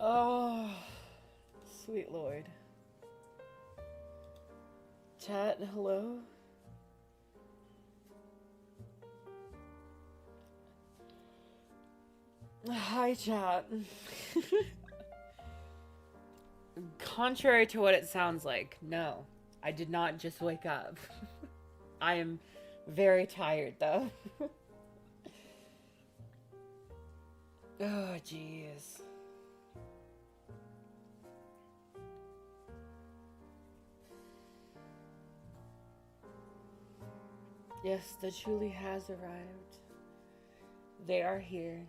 Oh, sweet Lord. Chat, hello? Hi, chat. Contrary to what it sounds like, no. I did not just wake up. I am very tired, though. Oh, jeez. Yes, the Julie has arrived. They are here.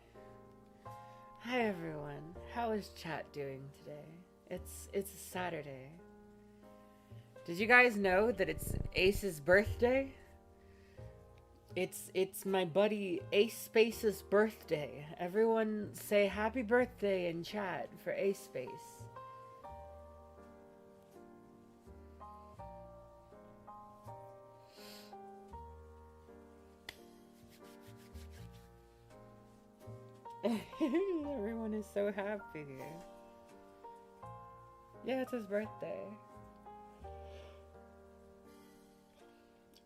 Hi everyone. How is chat doing today? It's a Saturday. Did you guys know that it's Ace's birthday? It's my buddy Ace Space's birthday. Everyone say happy birthday in chat for Ace Space. Everyone is so happy. Yeah, it's his birthday.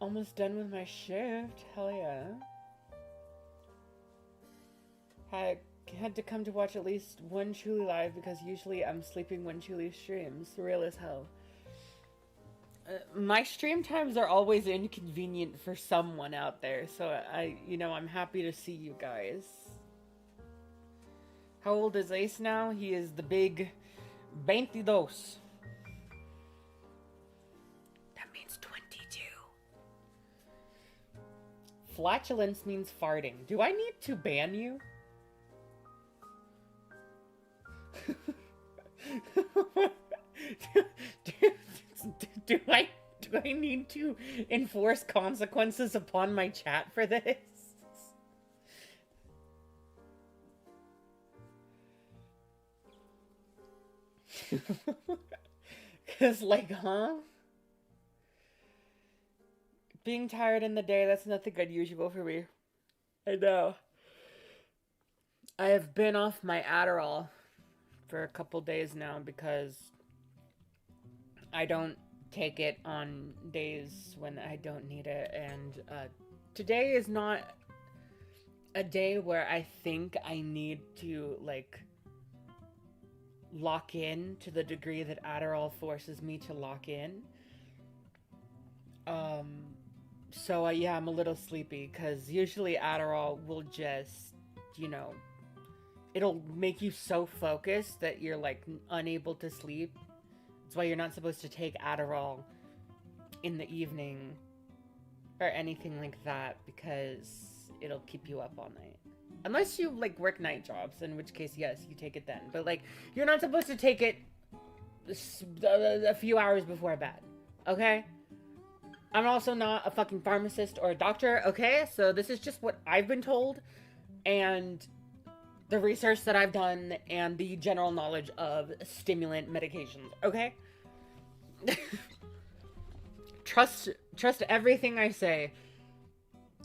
Almost done with my shift. Hell yeah. I had to come to watch at least one Truly live because usually I'm sleeping when Truly streams. Real as hell. My stream times are always inconvenient for someone out there, so I'm happy to see you guys. How old is Ace now? He is the big 22. That means 22. Flatulence means farting. Do I need to ban you? do I need to enforce consequences upon my chat for this? Cause huh? Being tired in the day, that's nothing unusual for me. I know. I have been off my Adderall for a couple days now because I don't take it on days when I don't need it, and today is not a day where I think I need to lock in to the degree that Adderall forces me to lock in. So yeah, I'm a little sleepy because usually Adderall will just, it'll make you so focused that you're unable to sleep. That's why you're not supposed to take Adderall in the evening or anything like that, because it'll keep you up all night. Unless you work night jobs, in which case yes, you take it then. But you're not supposed to take it a few hours before bed. Okay? I'm also not a fucking pharmacist or a doctor, okay? So this is just what I've been told, and the research that I've done, and the general knowledge of stimulant medications, okay? Trust everything I say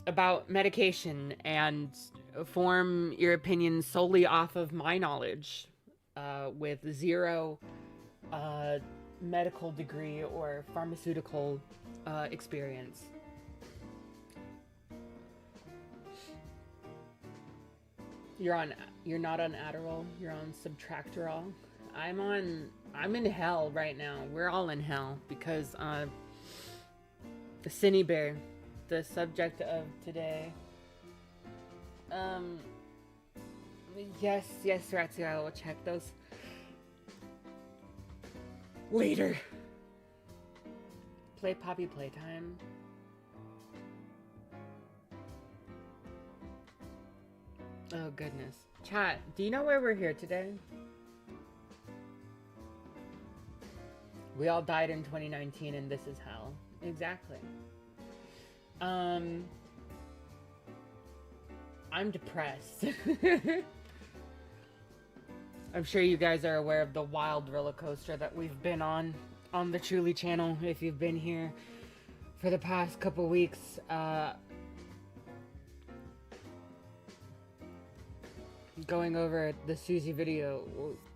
about medication, and form your opinion solely off of my knowledge, with zero medical degree or pharmaceutical experience. You're not on Adderall, you're on Subtractorol. I'm in hell right now. We're all in hell because the Cine Bear, the subject of today. Yes, Ratsu, I will check those later. Play Poppy Playtime. Oh goodness. Chat, do you know why we're here today? We all died in 2019 and this is hell. Exactly. I'm depressed. I'm sure you guys are aware of the wild roller coaster that we've been on the Truly channel. If you've been here for the past couple weeks, going over the Susie video,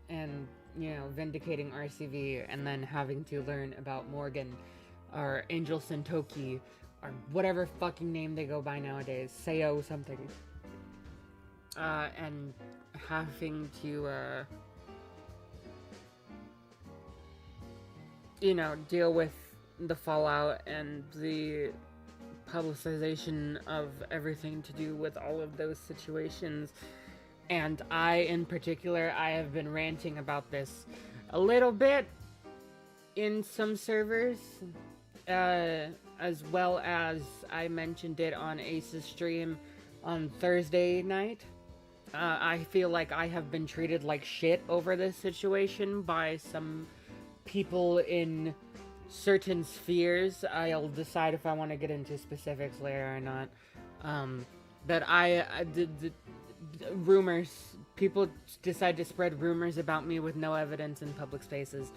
and, you know, vindicating RCV, and then having to learn about Morgan or Angel Sentoki or whatever fucking name they go by nowadays, Seo something, and having to, you know, deal with the fallout and the publicization of everything to do with all of those situations. And I, in particular, I have been ranting about this a little bit in some servers, as well as I mentioned it on Ace's stream on Thursday night. I feel like I have been treated like shit over this situation by some people in certain spheres. I'll decide if I want to get into specifics later or not. But the rumors, people decide to spread rumors about me with no evidence in public spaces,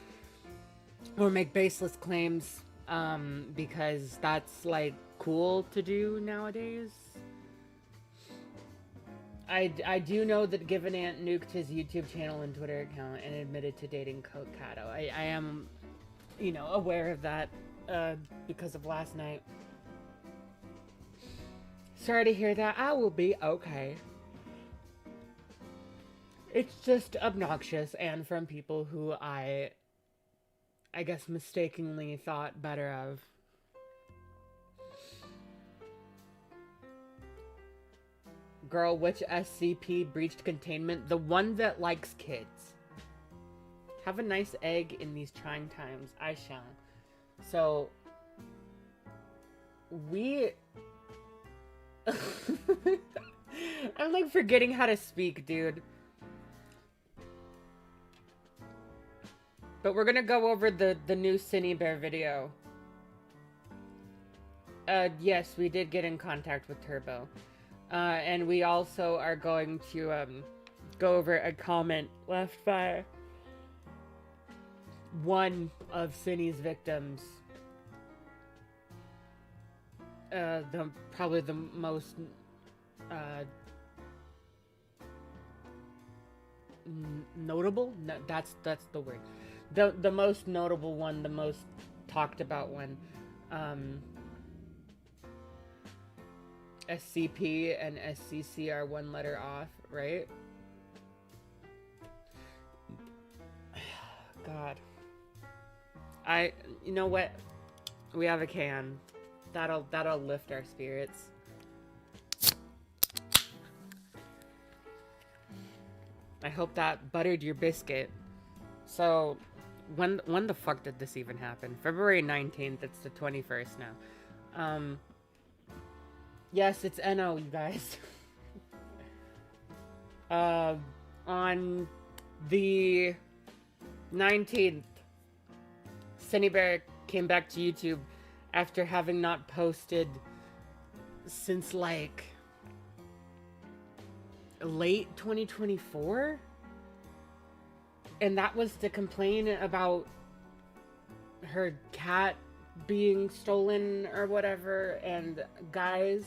or make baseless claims, because that's like cool to do nowadays. I do know that Given Ant nuked his YouTube channel and Twitter account and admitted to dating Coke Kato. I am, you know, aware of that, because of last night. Sorry to hear that. I will be okay. It's just obnoxious, and from people who I guess mistakenly thought better of. Girl, which SCP breached containment? The one that likes kids. Have a nice egg in these trying times. I shall. So, we... I'm like forgetting how to speak, dude. But we're gonna go over the new Cine Bear video. Yes, we did get in contact with Turbo. And we also are going to, go over a comment left by one of Cine's victims. Probably the most, notable? No, that's the word. The most notable one, the most talked about one. SCP and SCC are one letter off, right? God. You know what? We have a can. That'll lift our spirits. I hope that buttered your biscuit. So, when the fuck did this even happen? February 19th, it's the 21st now. Yes, it's NO, you guys. On the 19th, Cine Bear came back to YouTube after having not posted since, like, late 2024? And that was to complain about her cat being stolen or whatever. And guys,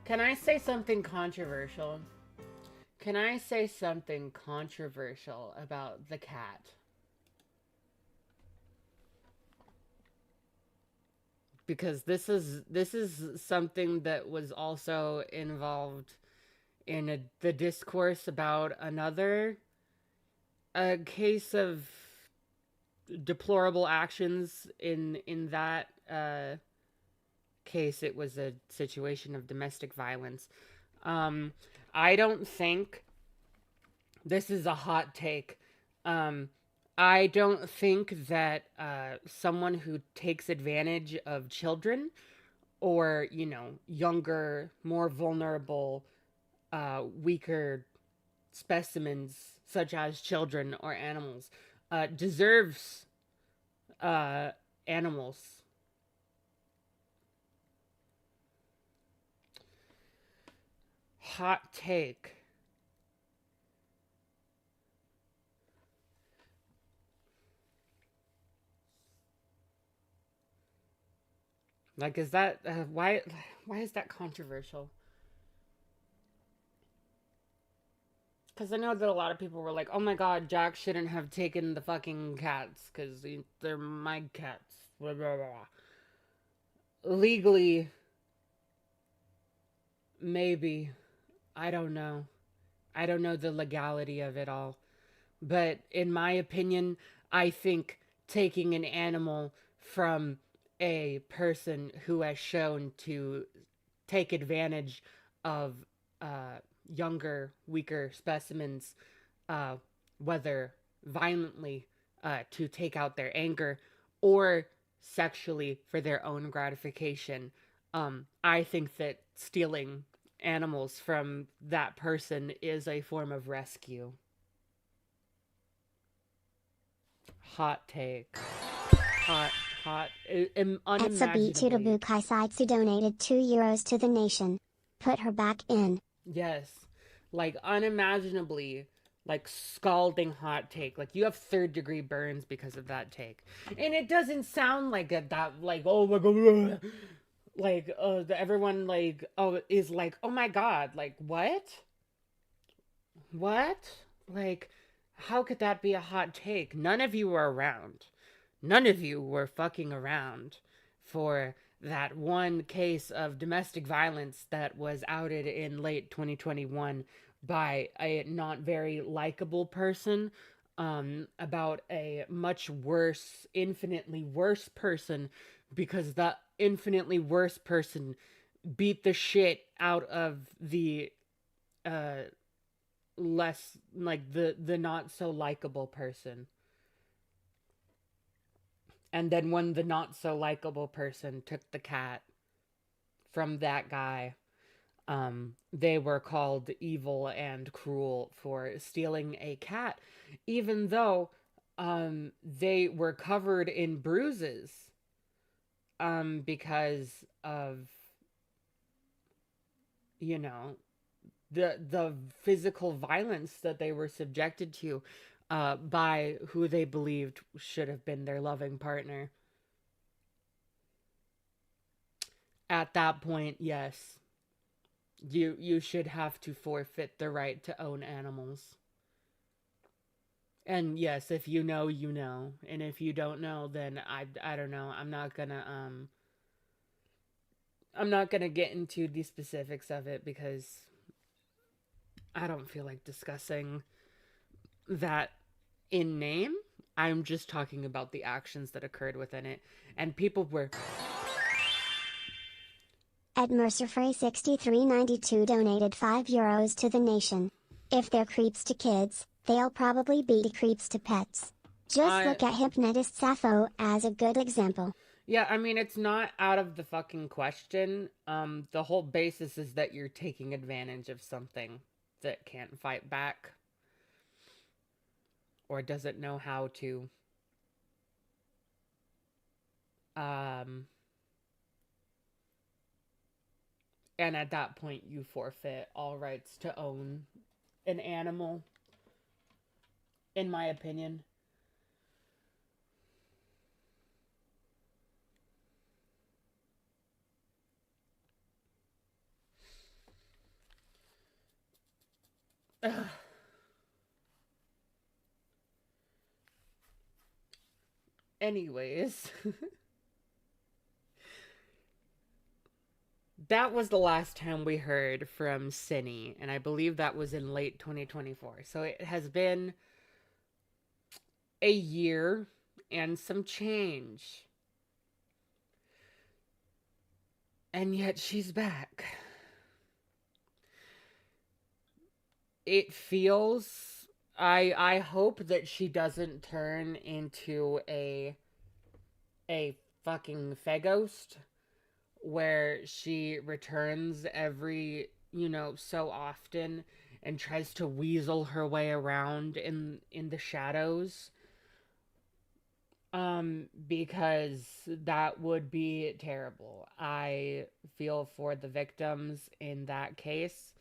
can I say something controversial? Can I say something controversial about the cat? Because this is something that was also involved in the discourse about another case of deplorable actions. In that case, it was a situation of domestic violence. I don't think, this is a hot take, I don't think that someone who takes advantage of children, or, you know, younger, more vulnerable, weaker specimens, such as children or animals, deserves animals. Hot take. Like, is that, why is that controversial? Because I know that a lot of people were like, oh my god, Jack shouldn't have taken the fucking cats because they're my cats. Blah, blah, blah. Legally, maybe. I don't know. I don't know the legality of it all. But in my opinion, I think taking an animal from a person who has shown to take advantage of younger, weaker specimens, uh, whether violently to take out their anger or sexually for their own gratification. I think that stealing animals from that person is a form of rescue. Hot take. Hot, hot, Etsabi unimaginably. Tudabu Kaisaitsu donated €2 to the nation. Put her back in. Yes. Like, unimaginably, like, scalding hot take. Like, you have third-degree burns because of that take. And it doesn't sound like that, like, oh my god, like, everyone, like, oh, is like, oh my god, like, what? What? Like, how could that be a hot take? None of you were around. None of you were fucking around for that one case of domestic violence that was outed in late 2021 by a not very likable person, about a much worse, infinitely worse person, because the infinitely worse person beat the shit out of the uh less, like, the not so likable person. And then when the not so likable person took the cat from that guy, they were called evil and cruel for stealing a cat, even though they were covered in bruises, because of, you know, the physical violence that they were subjected to by who they believed should have been their loving partner. At that point, yes, you should have to forfeit the right to own animals. And yes, if you know, you know, and if you don't know, then I don't know. I'm not gonna get into the specifics of it because I don't feel like discussing that in name. I'm just talking about the actions that occurred within it, and people were. Ed Mercer Frey 6392 donated €5 to the nation. If they're creeps to kids, they'll probably be creeps to pets. Just look at hypnotist Sappho as a good example. Yeah, I mean, it's not out of the fucking question. The whole basis is that you're taking advantage of something that can't fight back or doesn't know how to. Um, and at that point, you forfeit all rights to own an animal, in my opinion. Anyways, that was the last time we heard from Cine, and I believe that was in late 2024. So it has been a year and some change. And yet she's back. It feels, I hope that she doesn't turn into a fucking Faghost where she returns every, so often and tries to weasel her way around in the shadows. Because that would be terrible. I feel for the victims in that case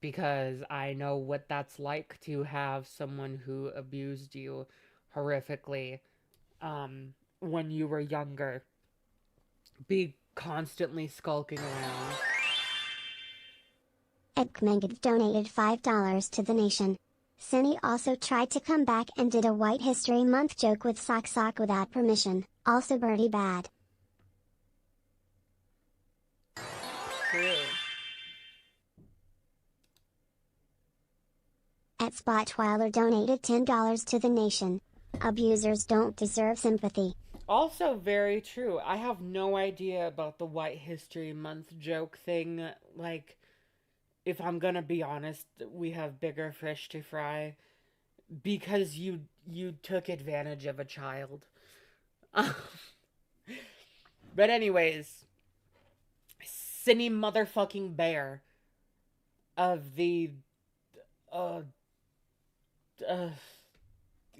because I know what that's like to have someone who abused you horrifically when you were younger be constantly skulking around. Edkmenged donated $5 to the nation. Cine also tried to come back and did a White History Month joke with Sock Sock without permission, also Birdie bad. True. At Spotweiler donated $10 to the nation. Abusers don't deserve sympathy. Also very true. I have no idea about the White History Month joke thing. Like, if I'm gonna be honest, we have bigger fish to fry. Because you took advantage of a child. But anyways, Cine motherfucking Bear of the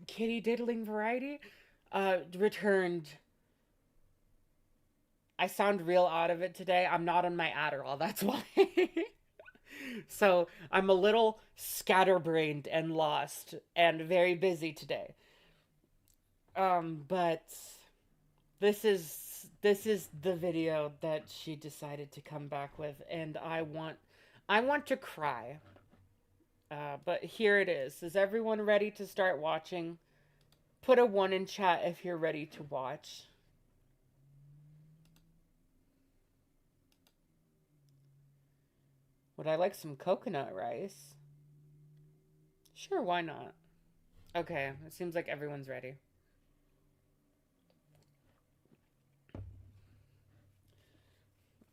kitty diddling variety returned. I sound real out of it today. I'm not on my Adderall, that's why. So I'm a little scatterbrained and lost and very busy today. But this is the video that she decided to come back with, and I want to cry. But here it is. Is everyone ready to start watching? Put a 1 in chat if you're ready to watch. Would I like some coconut rice? Sure, why not? Okay, it seems like everyone's ready.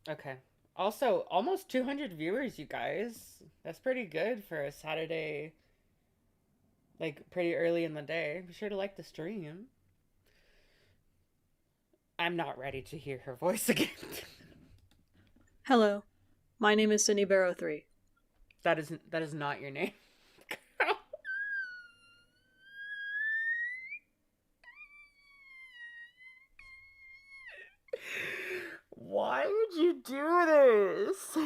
Okay. Also, almost 200 viewers, you guys. That's pretty good for a Saturday, like, pretty early in the day. Be sure to like the stream. I'm not ready to hear her voice again. Hello, my name is Cine Bear 03. That is not your name. Why would you do this?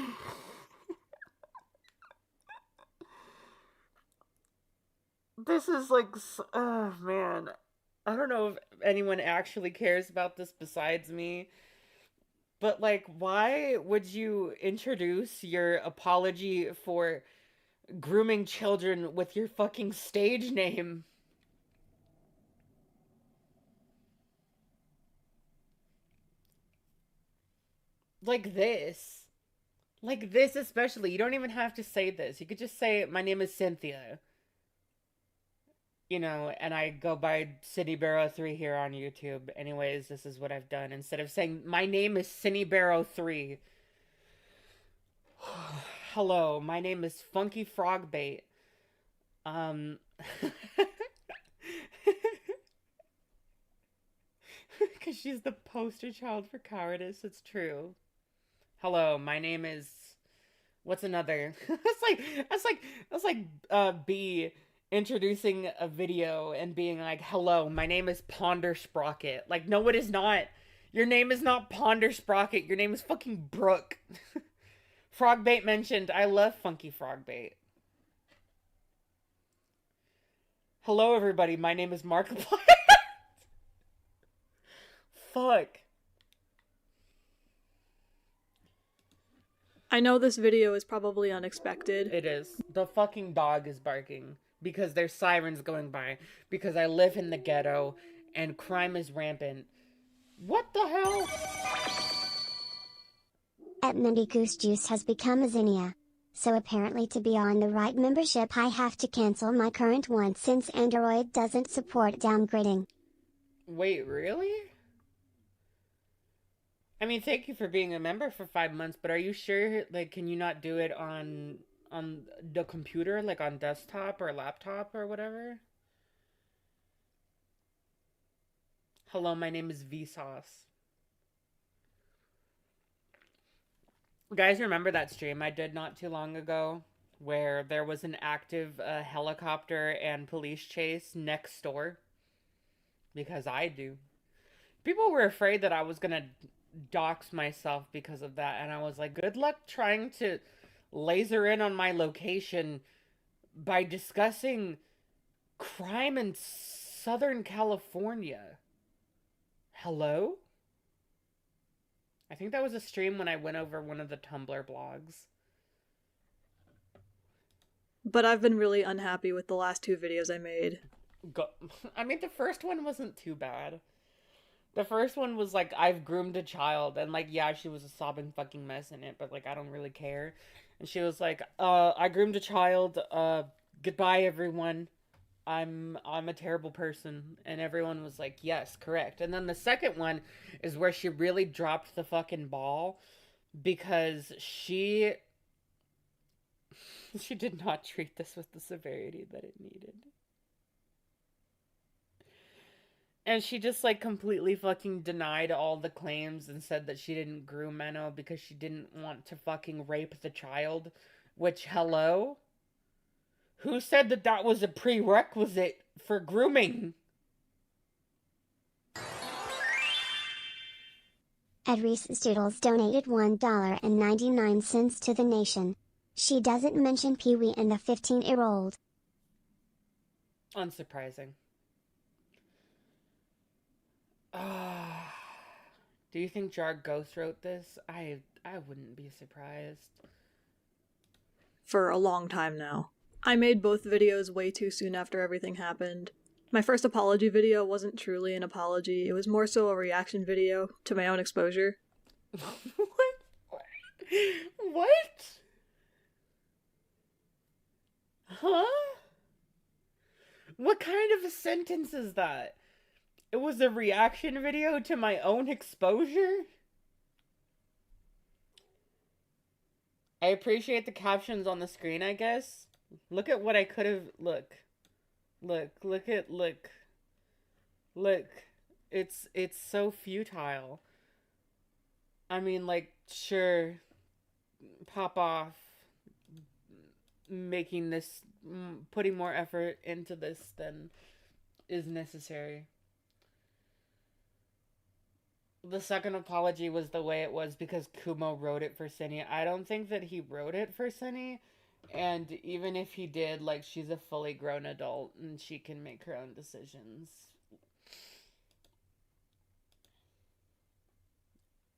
This is like, oh man. I don't know if anyone actually cares about this besides me. But like, why would you introduce your apology for grooming children with your fucking stage name? Like this. Like this especially. You don't even have to say this. You could just say, my name is Cynthia. You know, and I go by Cine Bear 03 here on YouTube. Anyways, this is what I've done. Instead of saying, my name is Cine Bear 03. Hello, my name is Funky Frogbait. Because she's the poster child for cowardice. It's true. Hello, my name is... What's another? That's like B introducing a video and being like, hello, my name is Ponder Sprocket. Like, no, it is not. Your name is not Ponder Sprocket. Your name is fucking Brooke. Frogbait mentioned. I love Funky Frogbait. Hello, everybody. My name is Markiplier. Fuck. I know this video is probably unexpected. It is. The fucking dog is barking because there's sirens going by, because I live in the ghetto and crime is rampant. What the hell? At Mindy Goose Juice has become a Zinnia. So apparently to be on the right membership I have to cancel my current one since Android doesn't support downgrading. Wait, really? I mean, thank you for being a member for 5 months, but are you sure, like, can you not do it on the computer, like on desktop or laptop or whatever? Hello, my name is Vsauce. Guys, remember that stream I did not too long ago where there was an active helicopter and police chase next door? Because I do. People were afraid that I was gonna dox myself because of that, and I was like, good luck trying to laser in on my location by discussing crime in Southern California. Hello? I think that was a stream when I went over one of the Tumblr blogs. But I've been really unhappy with the last 2 videos I made. I mean, the first one wasn't too bad. The first one was like, I've groomed a child, and like, yeah, she was a sobbing fucking mess in it, but like, I don't really care. And she was like, I groomed a child, goodbye everyone. I'm a terrible person. And everyone was like, yes, correct. And then the second one is where she really dropped the fucking ball because she did not treat this with the severity that it needed. And she just like completely fucking denied all the claims and said that she didn't groom Menno because she didn't want to fucking rape the child. Which, hello? Who said that that was a prerequisite for grooming? Ed Reese's Doodles donated $1.99 to the nation. She doesn't mention Pee-wee and the 15-year-old. Unsurprising. Do you think Jar Ghost wrote this? I wouldn't be surprised. For a long time now. I made both videos way too soon after everything happened. My first apology video wasn't truly an apology, it was more so a reaction video to my own exposure. What? Huh? What kind of a sentence is that? It was a reaction video to my own exposure? I appreciate the captions on the screen, I guess. Look at what I could have... Look. It's so futile. I mean, like, sure, pop off making this, putting more effort into this than is necessary. The second apology was the way it was because Kumo wrote it for Cine. I don't think that he wrote it for Cine. And even if he did, like, she's a fully grown adult and she can make her own decisions.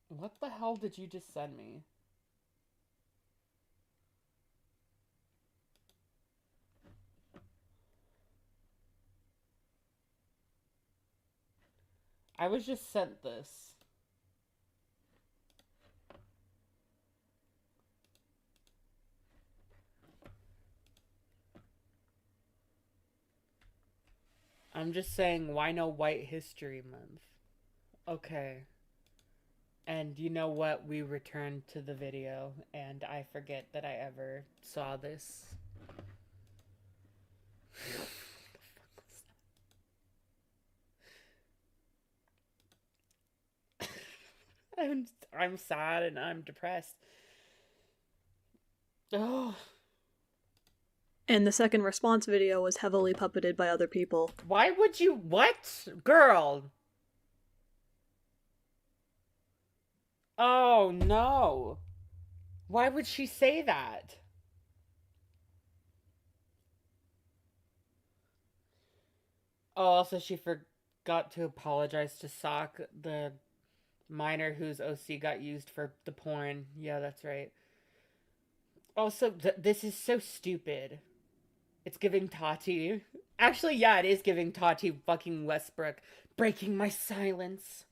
What the hell did you just send me? I was just sent this. I'm just saying, why no White History Month? Okay. And you know what? We returned to the video, and I forget that I ever saw this. I'm sad and I'm depressed. Oh. And the second response video was heavily puppeted by other people. Why would you... What? Girl! Oh, no. Why would she say that? Oh, also she forgot to apologize to Sock, the minor whose OC got used for the porn. Yeah, that's right. Also, this is so stupid. It's giving Tati. Actually, yeah, it is giving Tati fucking Westbrook. Breaking my silence.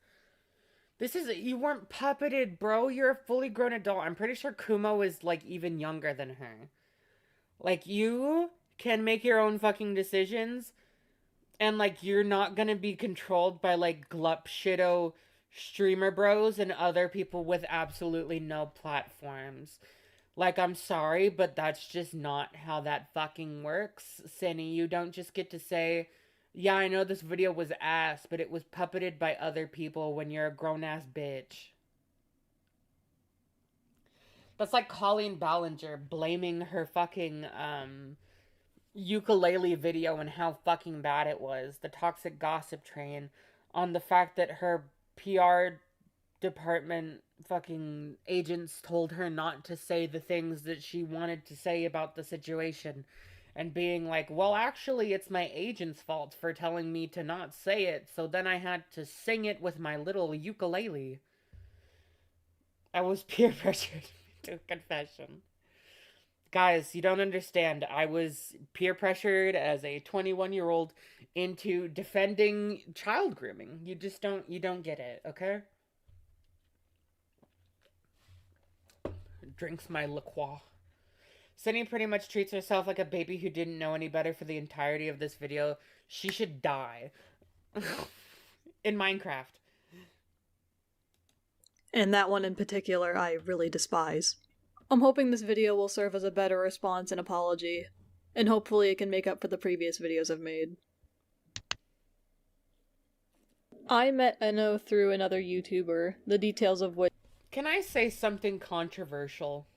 This is... You weren't puppeted, bro. You're a fully grown adult. I'm pretty sure Kumo is, like, even younger than her. Like, you can make your own fucking decisions. And, like, you're not gonna be controlled by, like, glup shitto streamer bros and other people with absolutely no platforms. Like, I'm sorry, but that's just not how that fucking works. Cine, you don't just get to say, yeah, I know this video was ass, but it was puppeted by other people when you're a grown-ass bitch. That's like Colleen Ballinger blaming her fucking, ukulele video and how fucking bad it was. The toxic gossip train on the fact that her PR department fucking agents told her not to say the things that she wanted to say about the situation, and being like, well, actually it's my agent's fault for telling me to not say it, so then I had to sing it with my little ukulele. I was peer pressured into a confession. Guys, you don't understand. I was peer pressured as a 21-year-old into defending child grooming. You don't get it, okay? Drinks my LaCroix. Sunny pretty much treats herself like a baby who didn't know any better for the entirety of this video. She should die. In Minecraft. And that one in particular I really despise. I'm hoping this video will serve as a better response and apology, and hopefully it can make up for the previous videos I've made. I met Enno through another YouTuber, the details of which— Can I say something controversial?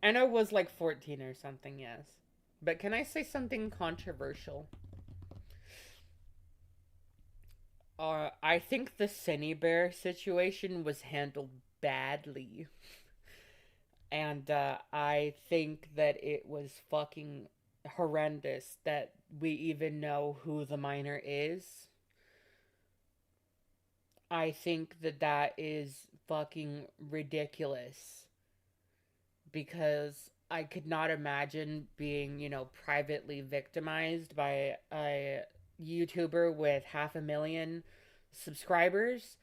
Enno was like 14 or something, yes. But can I say something controversial? I think the Cine Bear situation was handled badly. And I think that it was fucking horrendous that we even know who the minor is. I think that that is fucking ridiculous. Because I could not imagine being, you know, privately victimized by a YouTuber with 500,000 subscribers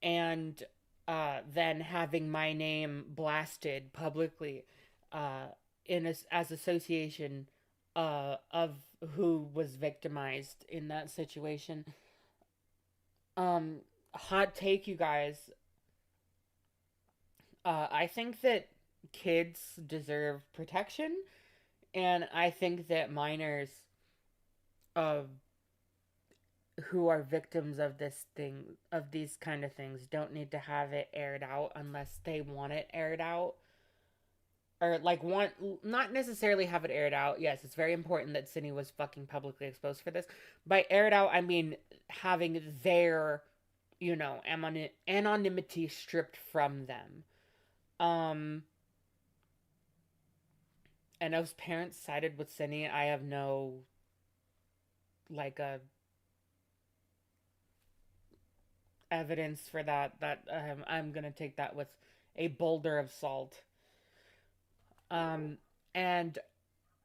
and then having my name blasted publicly as association of who was victimized in that situation. Hot take, you guys. I think that kids deserve protection, and I think that minors who are victims of these kind of things don't need to have it aired out unless they want it aired out, or like not necessarily have it aired out. Yes, it's very important that Cindy was fucking publicly exposed for this. By aired out, I mean having their, you know, anonymity stripped from them. And those parents sided with Cindy. I have no, like, evidence for that. I'm gonna take that with a boulder of salt. And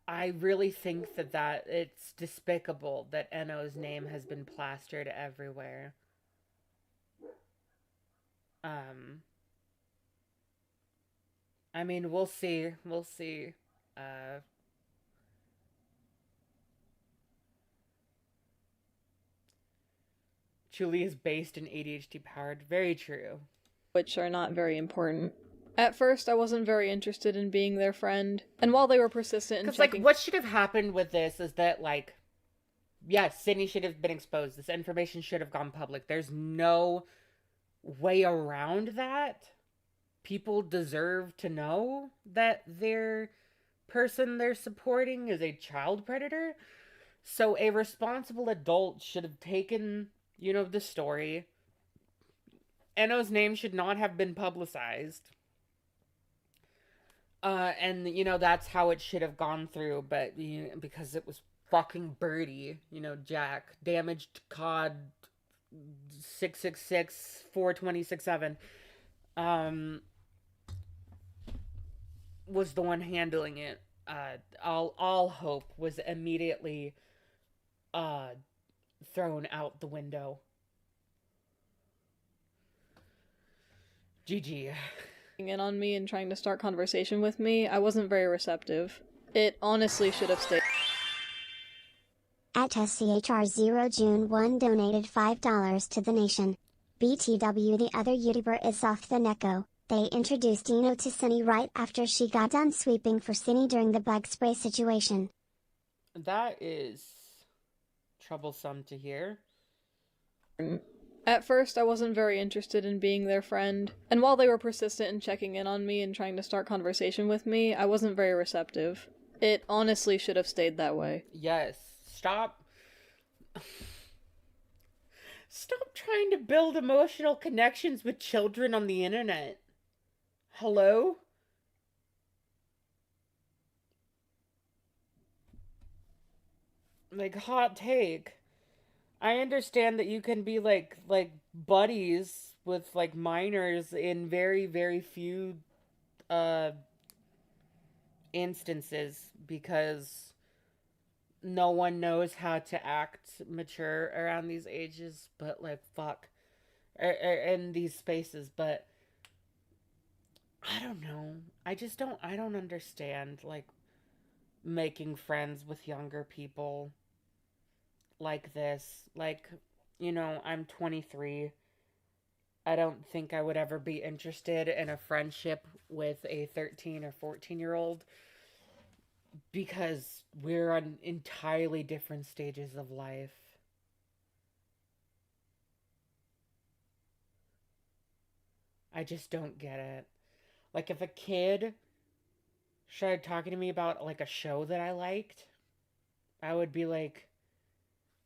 I really think that it's despicable that Enno's name has been plastered everywhere. I mean, we'll see. We'll see. Julie is based in ADHD powered. Very true. Which are not very important. At first, I wasn't very interested in being their friend, and while they were persistent in checking— like, what should have happened with this is that, like, yes, Sydney should have been exposed. This information should have gone public. There's no way around that. People deserve to know that their person they're supporting is a child predator. So a responsible adult should have taken, you know, the story. Enno's name should not have been publicized. And, you know, that's how it should have gone through. But, you know, because it was fucking Birdie, you know, Jack, damaged COD 666 42067, was the one handling it. All hope was immediately thrown out the window. GG. In on me and trying to start conversation with me, I wasn't very receptive. It honestly should have stayed. At SCHR0 June 1 donated $5 to the nation. BTW, the other YouTuber, is off the Neko. They introduced Eno to Cindy right after she got done sweeping for Cindy during the bug spray situation. That is troublesome to hear. At first, I wasn't very interested in being their friend, and while they were persistent in checking in on me and trying to start conversation with me, I wasn't very receptive. It honestly should have stayed that way. Yes. Stop trying to build emotional connections with children on the internet. Hello? Like, hot take. I understand that you can be like buddies with like minors in very, very few uh instances because no one knows how to act mature around these ages, but like fuck, in these spaces. But I don't know. I don't understand like making friends with younger people like this. Like, I'm 23. I don't think I would ever be interested in a friendship with a 13 or 14-year-old because we're on entirely different stages of life. I just don't get it. Like, if a kid started talking to me about like a show that I liked, I would be like,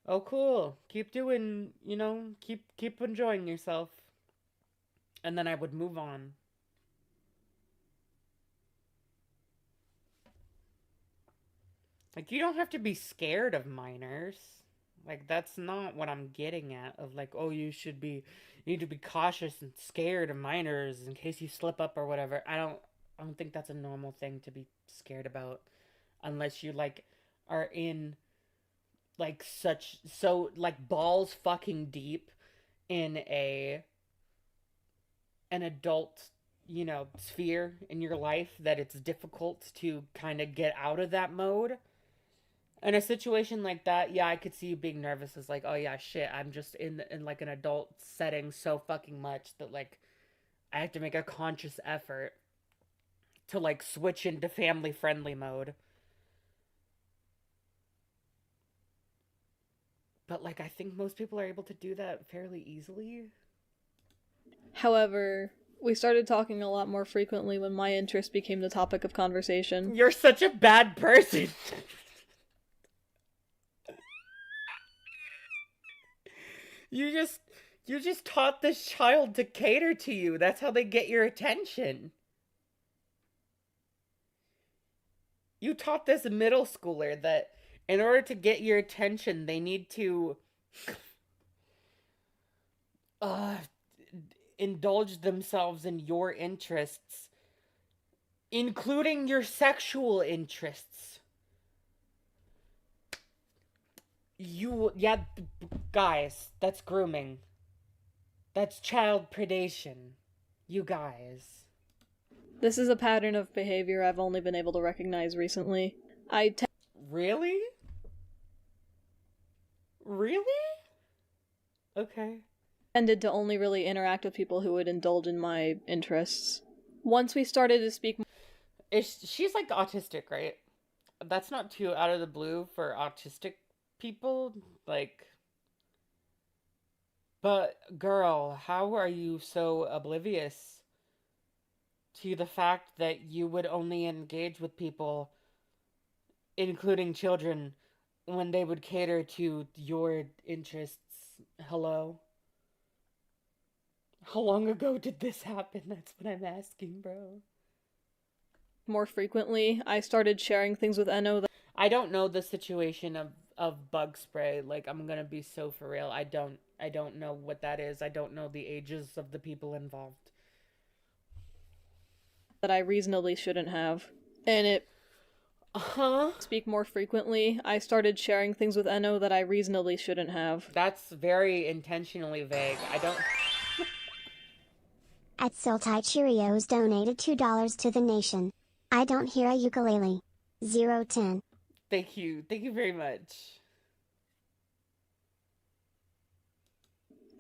"Oh, cool. Keep doing, keep enjoying yourself." And then I would move on. Like, you don't have to be scared of minors. Like, that's not what I'm getting at. Of like, oh, you need to be cautious and scared of minors in case you slip up or whatever. I don't think that's a normal thing to be scared about, unless you like are in like like balls fucking deep in an adult, sphere in your life that it's difficult to kind of get out of that mode. In a situation like that, yeah, I could see you being nervous. As like, oh yeah, shit, I'm just in like an adult setting so fucking much that like I have to make a conscious effort to like switch into family friendly mode. But like I think most people are able to do that fairly easily. However, we started talking a lot more frequently when my interest became the topic of conversation. You're such a bad person. You just you just taught this child to cater to you. That's how they get your attention. You taught this middle schooler that in order to get your attention, they need to uh indulge themselves in your interests, including your sexual interests. Yeah, guys, that's grooming. That's child predation. You guys. This is a pattern of behavior I've only been able to recognize recently. Really? Really? Okay. Tended to only really interact with people who would indulge in my interests. Once we started to speak, She's like autistic, right? That's not too out of the blue for autistic people. Like, but girl, how are you so oblivious to the fact that you would only engage with people, including children, when they would cater to your interests? Hello? How long ago did this happen? That's what I'm asking, bro. more frequently, I started sharing things with Enno that I don't know the situation of bug spray. Like, I'm gonna be so for real. I don't know what that is. I don't know the ages of the people involved. I reasonably shouldn't have. And it speak more frequently, I started sharing things with Enno that I reasonably shouldn't have. That's very intentionally vague. I don't... At Sultai Cheerios donated $2 to the nation. I don't hear a ukulele. 010. Thank you. Thank you very much.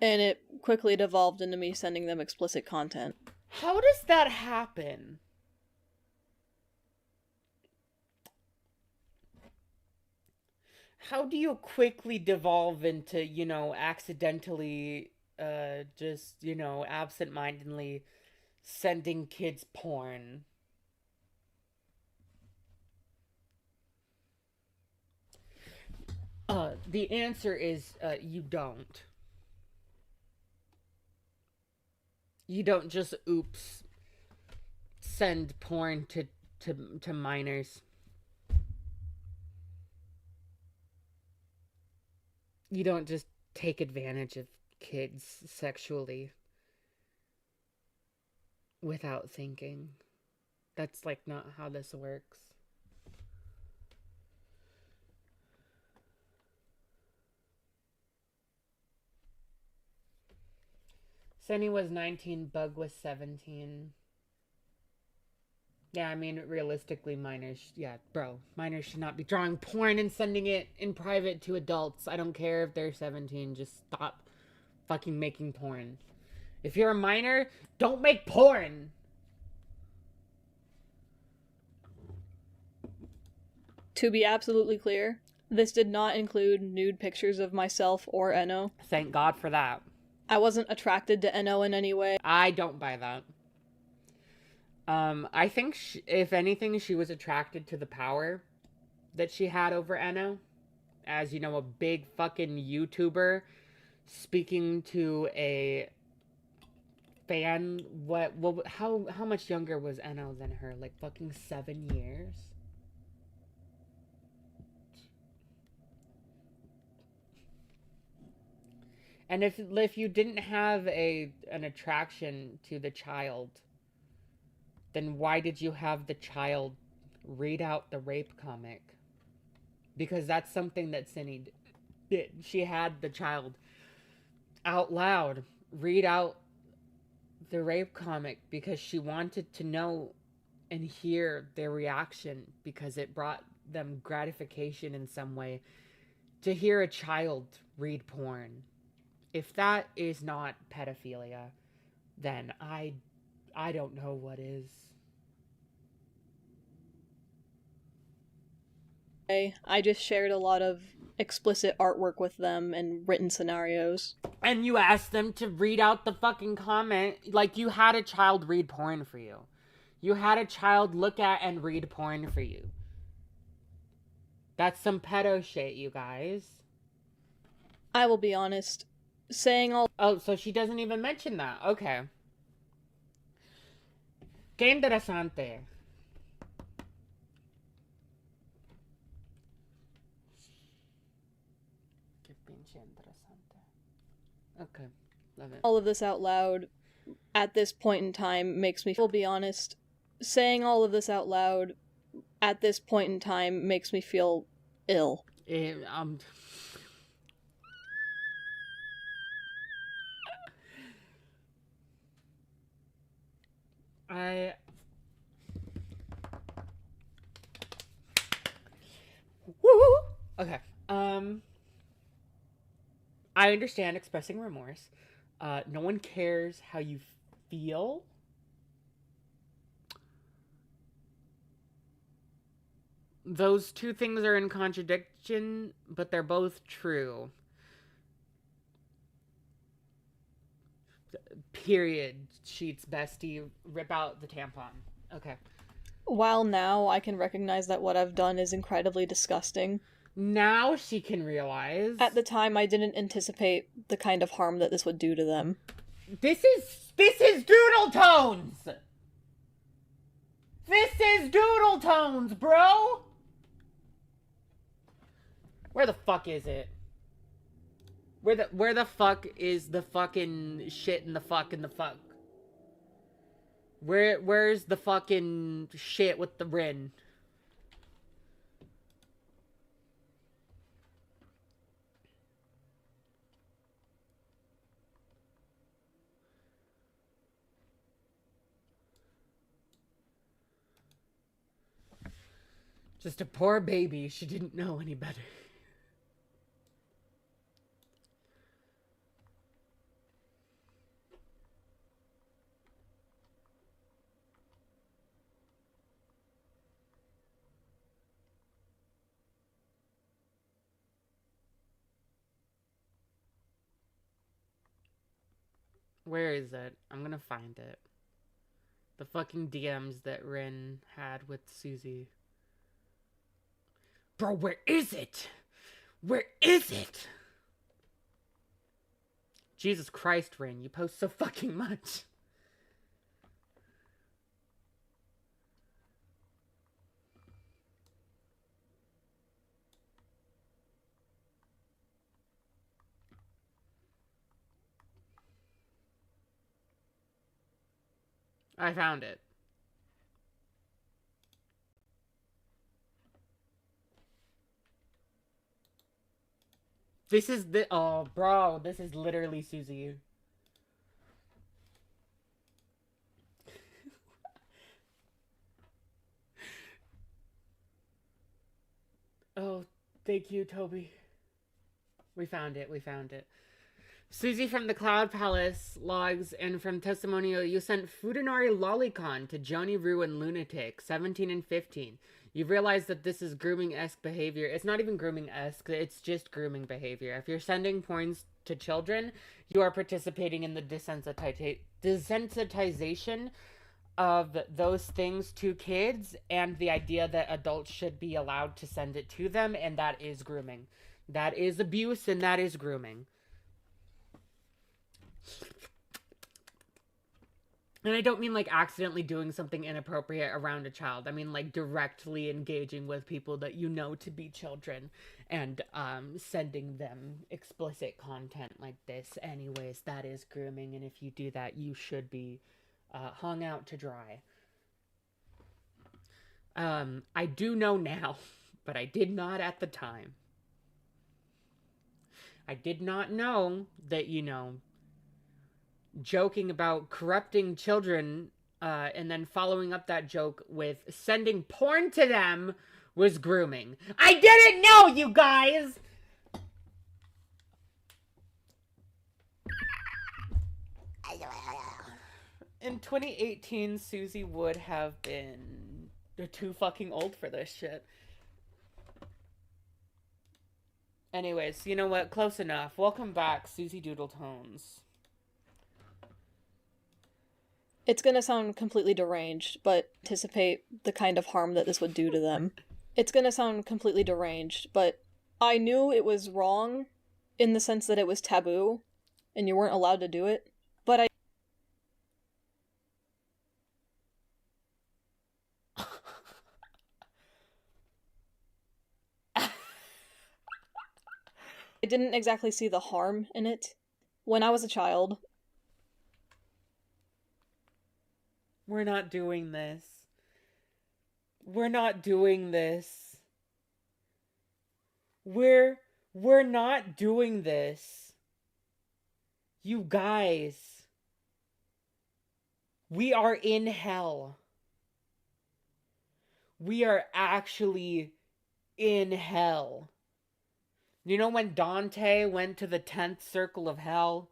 And it quickly devolved into me sending them explicit content. How does that happen? How do you quickly devolve into, accidentally, just, absent-mindedly sending kids porn? The answer is, you don't. You don't just, oops, send porn to minors. You don't just take advantage of kids sexually without thinking. That's, like, not how this works. Sunny was 19, Bug was 17. Yeah, I mean, realistically, minors... Yeah, bro. Minors should not be drawing porn and sending it in private to adults. I don't care if they're 17. Just stop fucking making porn. If you're a minor, don't make porn! To be absolutely clear, this did not include nude pictures of myself or Eno. Thank God for that. I wasn't attracted to Eno in any way. I don't buy that. I think, if anything, she was attracted to the power that she had over Eno. As, you know, a big fucking YouTuber speaking to a fan. How much younger was Eno than her? Like, fucking 7 years? And if you didn't have an attraction to the child, then why did you have the child read out the rape comic? Because that's something that Cine did. She had the child out loud read out the rape comic because she wanted to know and hear their reaction, because it brought them gratification in some way to hear a child read porn. If that is not pedophilia, then I don't know what is. I just shared a lot of explicit artwork with them and written scenarios. And you asked them to read out the fucking comment. Like, you had a child read porn for you. You had a child look at and read porn for you. That's some pedo shit, you guys. I will be honest. Saying all... Oh, so she doesn't even mention that. Okay. Qué interesante. Qué pinche interesante. Okay, love it. All of this out loud at this point in time makes me... I'll be honest. Saying all of this out loud at this point in time makes me feel ill. Woo! Okay. I understand expressing remorse. No one cares how you feel. Those two things are in contradiction, but they're both true. Period. Sheets bestie. Rip out the tampon. Okay. While now I can recognize that what I've done is incredibly disgusting. Now she can realize. At the time, I didn't anticipate the kind of harm that this would do to them. This is doodle tones! This is doodle tones, bro! Where the fuck is it? Where the fuck is the fucking shit and the fuck and the fuck? Where's the fucking shit with the Rin? Just a poor baby. She didn't know any better. Where is it? I'm gonna find it. The fucking DMs that Rin had with Susie. Bro, where is it? Where is it? Jesus Christ, Rin, you post so fucking much. I found it. This is the... Oh, bro. This is literally Susie. Oh, thank you, Toby. We found it. We found it. Susie from the Cloud Palace logs, and from Testimonial, you sent Fudanari Lolicon to Joni Rue and Lunatic, 17 and 15. You've realized that this is grooming-esque behavior. It's not even grooming-esque, it's just grooming behavior. If you're sending porns to children, you are participating in the desensitization of those things to kids and the idea that adults should be allowed to send it to them, and that is grooming. That is abuse, and that is grooming. And I don't mean like accidentally doing something inappropriate around a child. I mean like directly engaging with people that you know to be children and sending them explicit content like this. Anyways, that is grooming, and if you do that, you should be hung out to dry. I do know now, but I did not at the time. I did not know that, you know, joking about corrupting children and then following up that joke with sending porn to them was grooming. I didn't know, you guys! In 2018, Susie would have been too fucking old for this shit. Anyways, you know what? Close enough. Welcome back, Susie Doodle Tones. It's gonna sound completely deranged, but anticipate the kind of harm that this would do to them. It's gonna sound completely deranged, but I knew it was wrong in the sense that it was taboo and you weren't allowed to do it, but I didn't exactly see the harm in it when I was a child. We're not doing this. We're not doing this. We're not doing this. You guys. We are in hell. We are actually in hell. You know when Dante went to the 10th circle of hell?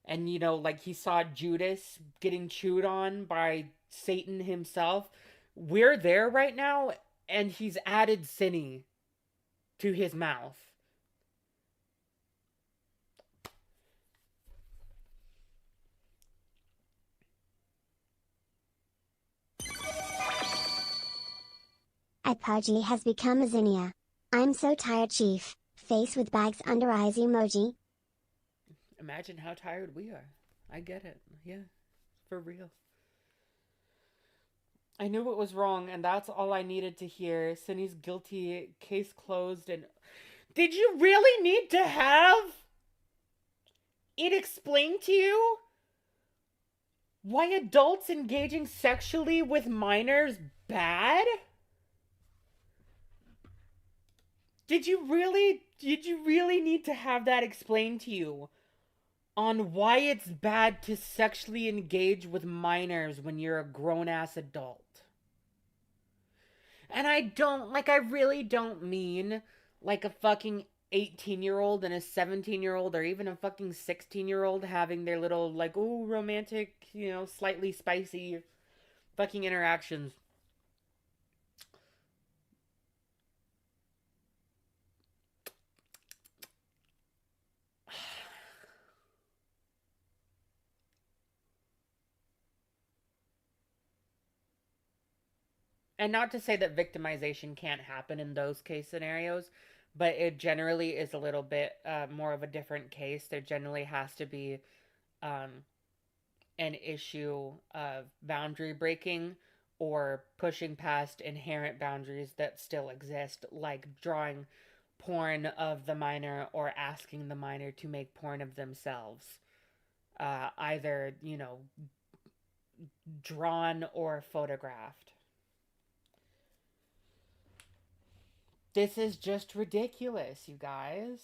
And, you know, like he saw Judas getting chewed on by Satan himself. We're there right now, and he's added Cine to his mouth. Ipaji has become a zinnia. I'm so tired, Chief. Face with bags under eyes emoji. Imagine how tired we are. I get it. Yeah, for real. I knew what was wrong, and that's all I needed to hear. Cine's guilty, case closed, and... Did you really need to have it explained to you why adults engaging sexually with minors bad? Did you really need to have that explained to you? On why it's bad to sexually engage with minors when you're a grown-ass adult. And I really don't mean like a fucking 18-year-old and a 17-year-old or even a fucking 16-year-old having their little, like, ooh, romantic, you know, slightly spicy fucking interactions. And not to say that victimization can't happen in those case scenarios, but it generally is a little bit more of a different case. There generally has to be an issue of boundary breaking or pushing past inherent boundaries that still exist, like drawing porn of the minor or asking the minor to make porn of themselves. Either, you know, drawn or photographed. This is just ridiculous, you guys.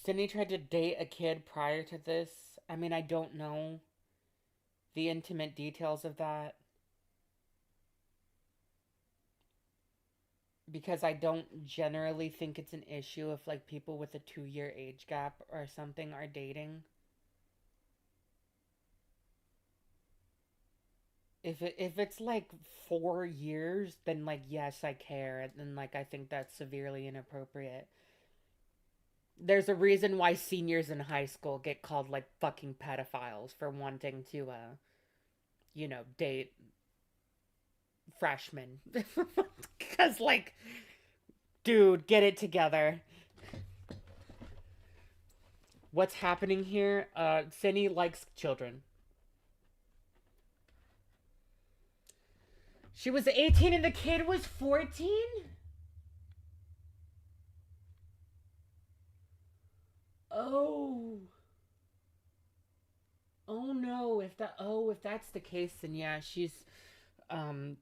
Sydney tried to date a kid prior to this. I mean, I don't know the intimate details of that. Because I don't generally think it's an issue if, like, people with a 2-year age gap or something are dating. If it's like 4 years, then, like, yes, I care, and then, like, I think that's severely inappropriate. There's a reason why seniors in high school get called, like, fucking pedophiles for wanting to date freshmen. Because, like, dude, get it together. What's happening here? Cindy likes children. She was 18 and the kid was 14? Oh. Oh no, if that's the case, then yeah, um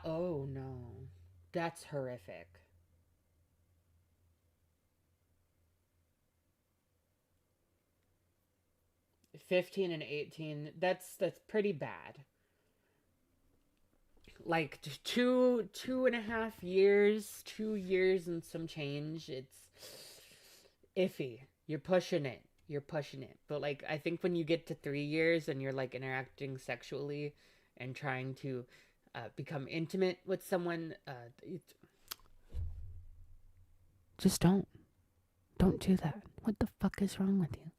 oh no. That's horrific. '15 and 18, that's pretty bad. Like 2.5 years, 2 years and some change, it's iffy. You're pushing it. But, like, I think when you get to 3 years and you're, like, interacting sexually and trying to become intimate with someone, just don't do that. What the fuck is wrong with you?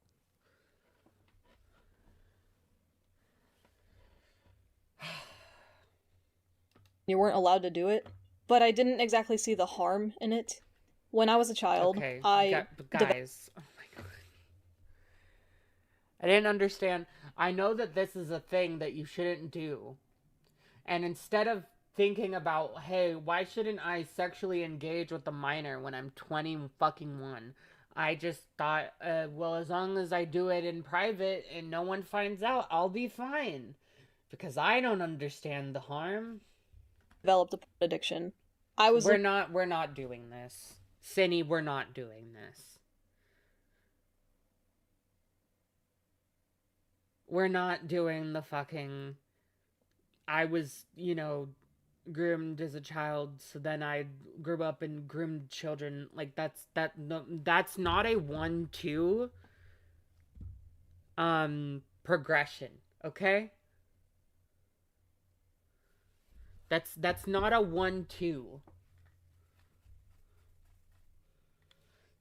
You weren't allowed to do it, but I didn't exactly see the harm in it. When I was a child, Okay, I... guys. Oh my god. I didn't understand. I know that this is a thing that you shouldn't do. And instead of thinking about, hey, why shouldn't I sexually engage with a minor when I'm 21? I just thought, well, as long as I do it in private and no one finds out, I'll be fine. Because I don't understand the harm. Developed a porn addiction. We're not doing this. Cindy, we're not doing this. We're not doing the fucking... I was, groomed as a child, so then I grew up and groomed children. Like, that's not a 1-2 progression, okay? That's not a 1-2.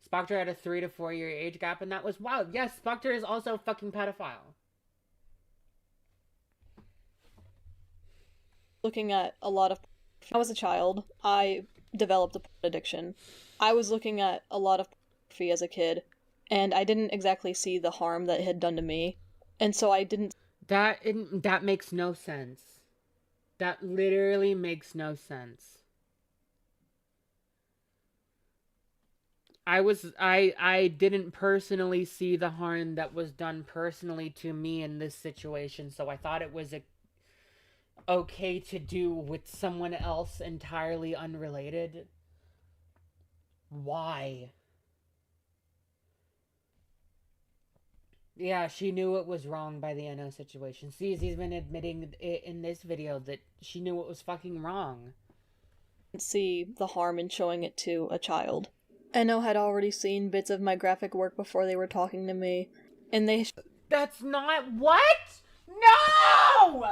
Spectre had a 3 to 4 year age gap, and that was wild. Yes, Spectre is also a fucking pedophile. Looking at a lot of... When I was a child, I developed a porn addiction. I was looking at a lot of pornography as a kid, and I didn't exactly see the harm that it had done to me. And so I didn't... That makes no sense. That literally makes no sense. I didn't personally see the harm that was done personally to me in this situation, so I thought it was okay to do with someone else entirely unrelated. Why? Yeah, she knew it was wrong by the NO situation. See, he's been admitting it in this video that she knew it was fucking wrong. See the harm in showing it to a child. NO had already seen bits of my graphic work before they were talking to me, and they... That's not... What? No!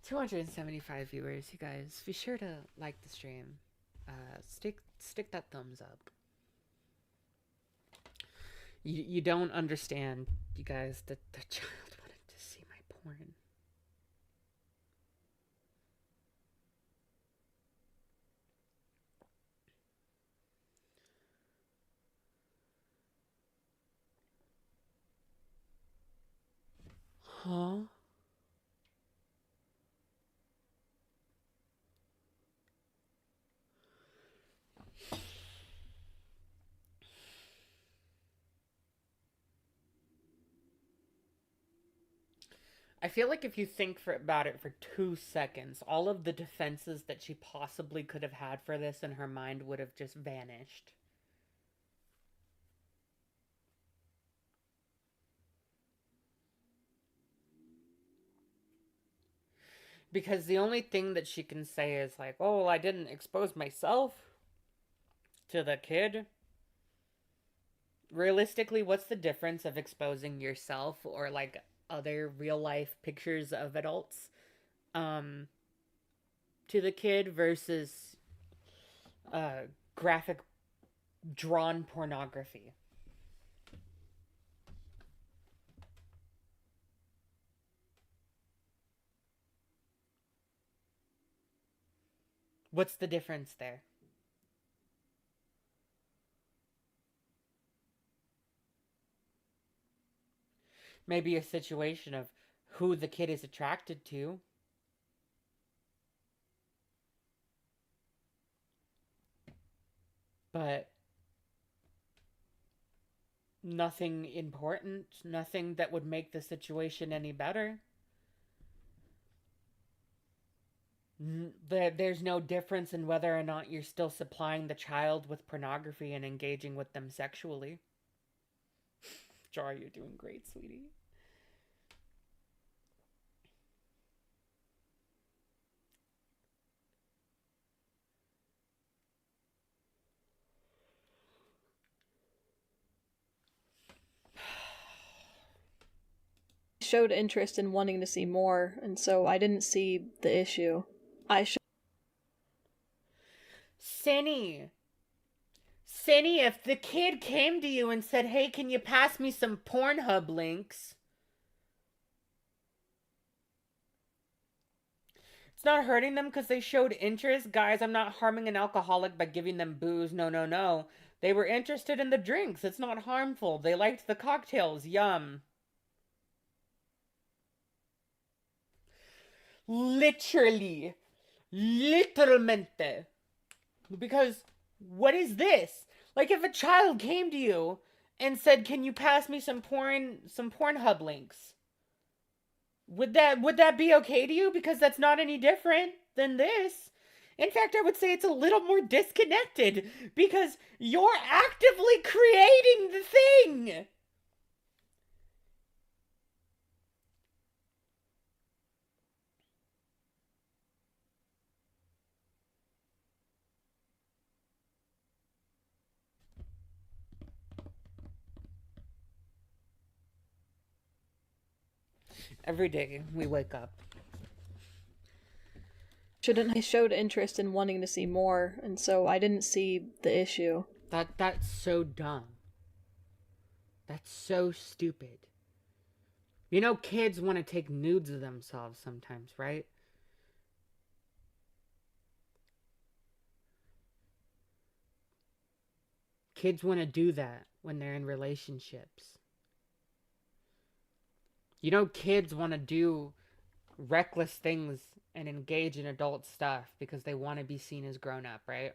275 viewers, you guys. Be sure to like the stream. Stick that thumbs up. You don't understand, you guys, that the child wanted to see my porn. Huh? I feel like if you think about it for 2 seconds, all of the defenses that she possibly could have had for this in her mind would have just vanished. Because the only thing that she can say is like, oh, well, I didn't expose myself to the kid. Realistically, what's the difference of exposing yourself or like other real life pictures of adults to the kid versus graphic drawn pornography? What's the difference there? Maybe a situation of who the kid is attracted to. But nothing important, nothing that would make the situation any better. There's no difference in whether or not you're still supplying the child with pornography and engaging with them sexually. Jar, you're doing great, sweetie. Showed interest in wanting to see more, and so I didn't see the issue. Cinny, if the kid came to you and said, hey, can you pass me some Pornhub links? It's not hurting them because they showed interest. Guys, I'm not harming an alcoholic by giving them booze. No, no, no. They were interested in the drinks. It's not harmful. They liked the cocktails. Yum. Literally. Literalmente. Because what is this? Like if a child came to you and said, can you pass me some Pornhub links? Would that be okay to you? Because that's not any different than this. In fact, I would say it's a little more disconnected because you're actively creating the thing. Every day we wake up. Shouldn't I showed interest in wanting to see more, and so I didn't see the issue. That's so dumb. That's so stupid. You know, kids want to take nudes of themselves sometimes, right? Kids want to do that when they're in relationships. You know, kids want to do reckless things and engage in adult stuff because they want to be seen as grown up, right?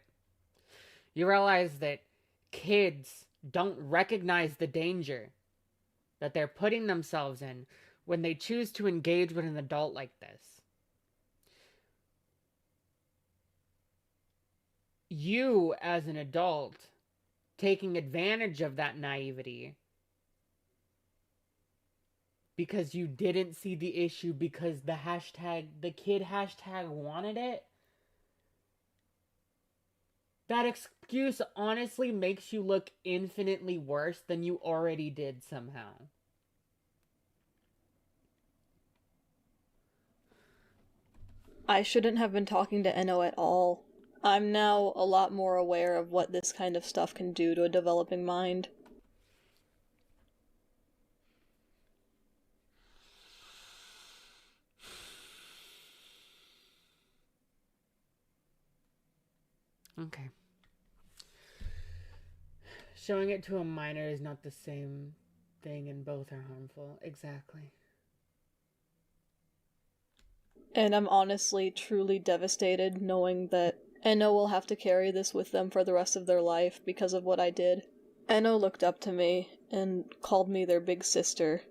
You realize that kids don't recognize the danger that they're putting themselves in when they choose to engage with an adult like this. You, as an adult, taking advantage of that naivety because you didn't see the issue because the kid hashtag wanted it. That excuse honestly makes you look infinitely worse than you already did somehow. I shouldn't have been talking to Enno at all. I'm now a lot more aware of what this kind of stuff can do to a developing mind. Okay. Showing it to a minor is not the same thing and both are harmful. Exactly. And I'm honestly truly devastated knowing that Enno will have to carry this with them for the rest of their life because of what I did. Enno looked up to me and called me their big sister.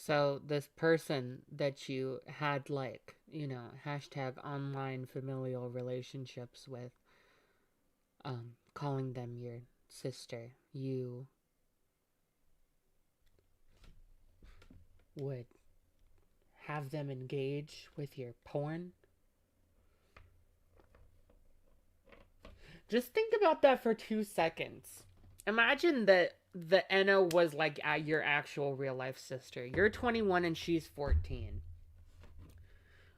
So this person that you had, like, hashtag online familial relationships with, calling them your sister, you would have them engage with your porn? Just think about that for 2 seconds. Imagine that the Enno was like your actual real life sister. You're 21 and she's 14.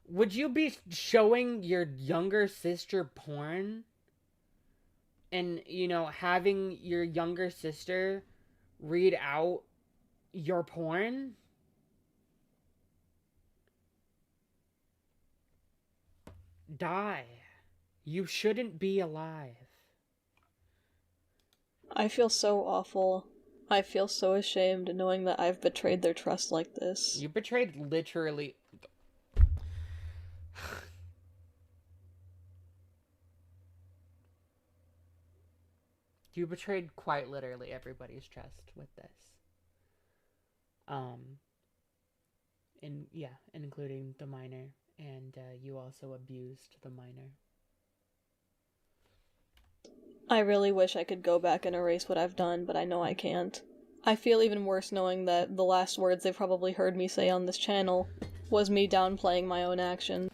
Would you be showing your younger sister porn? And, having your younger sister read out your porn? Die. You shouldn't be alive. I feel so awful. I feel so ashamed knowing that I've betrayed their trust like this. You betrayed literally... You betrayed quite literally everybody's trust with this. Including the minor. And you also abused the minor. I really wish I could go back and erase what I've done, but I know I can't. I feel even worse knowing that the last words they probably heard me say on this channel was me downplaying my own action.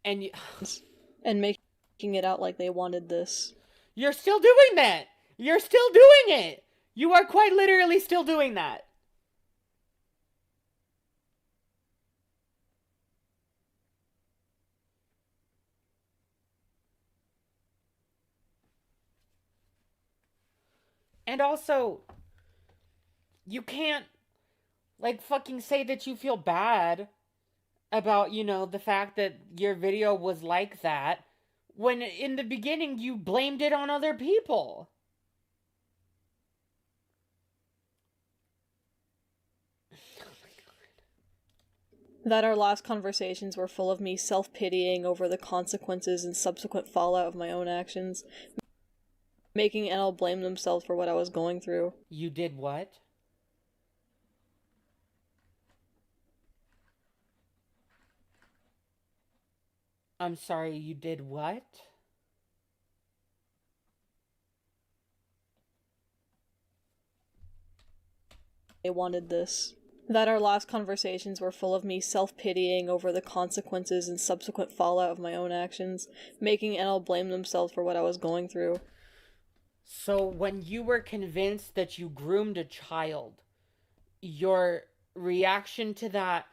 And making it out like they wanted this. You're still doing that! You're still doing it! You are quite literally still doing that. And also, you can't, fucking say that you feel bad about, the fact that your video was like that, when in the beginning you blamed it on other people. That our last conversations were full of me self-pitying over the consequences and subsequent fallout of my own actions, making Enel blame themselves for what I was going through. You did what? I'm sorry, you did what? They wanted this. That our last conversations were full of me self-pitying over the consequences and subsequent fallout of my own actions, making Enel blame themselves for what I was going through. So when you were convinced that you groomed a child, your reaction to that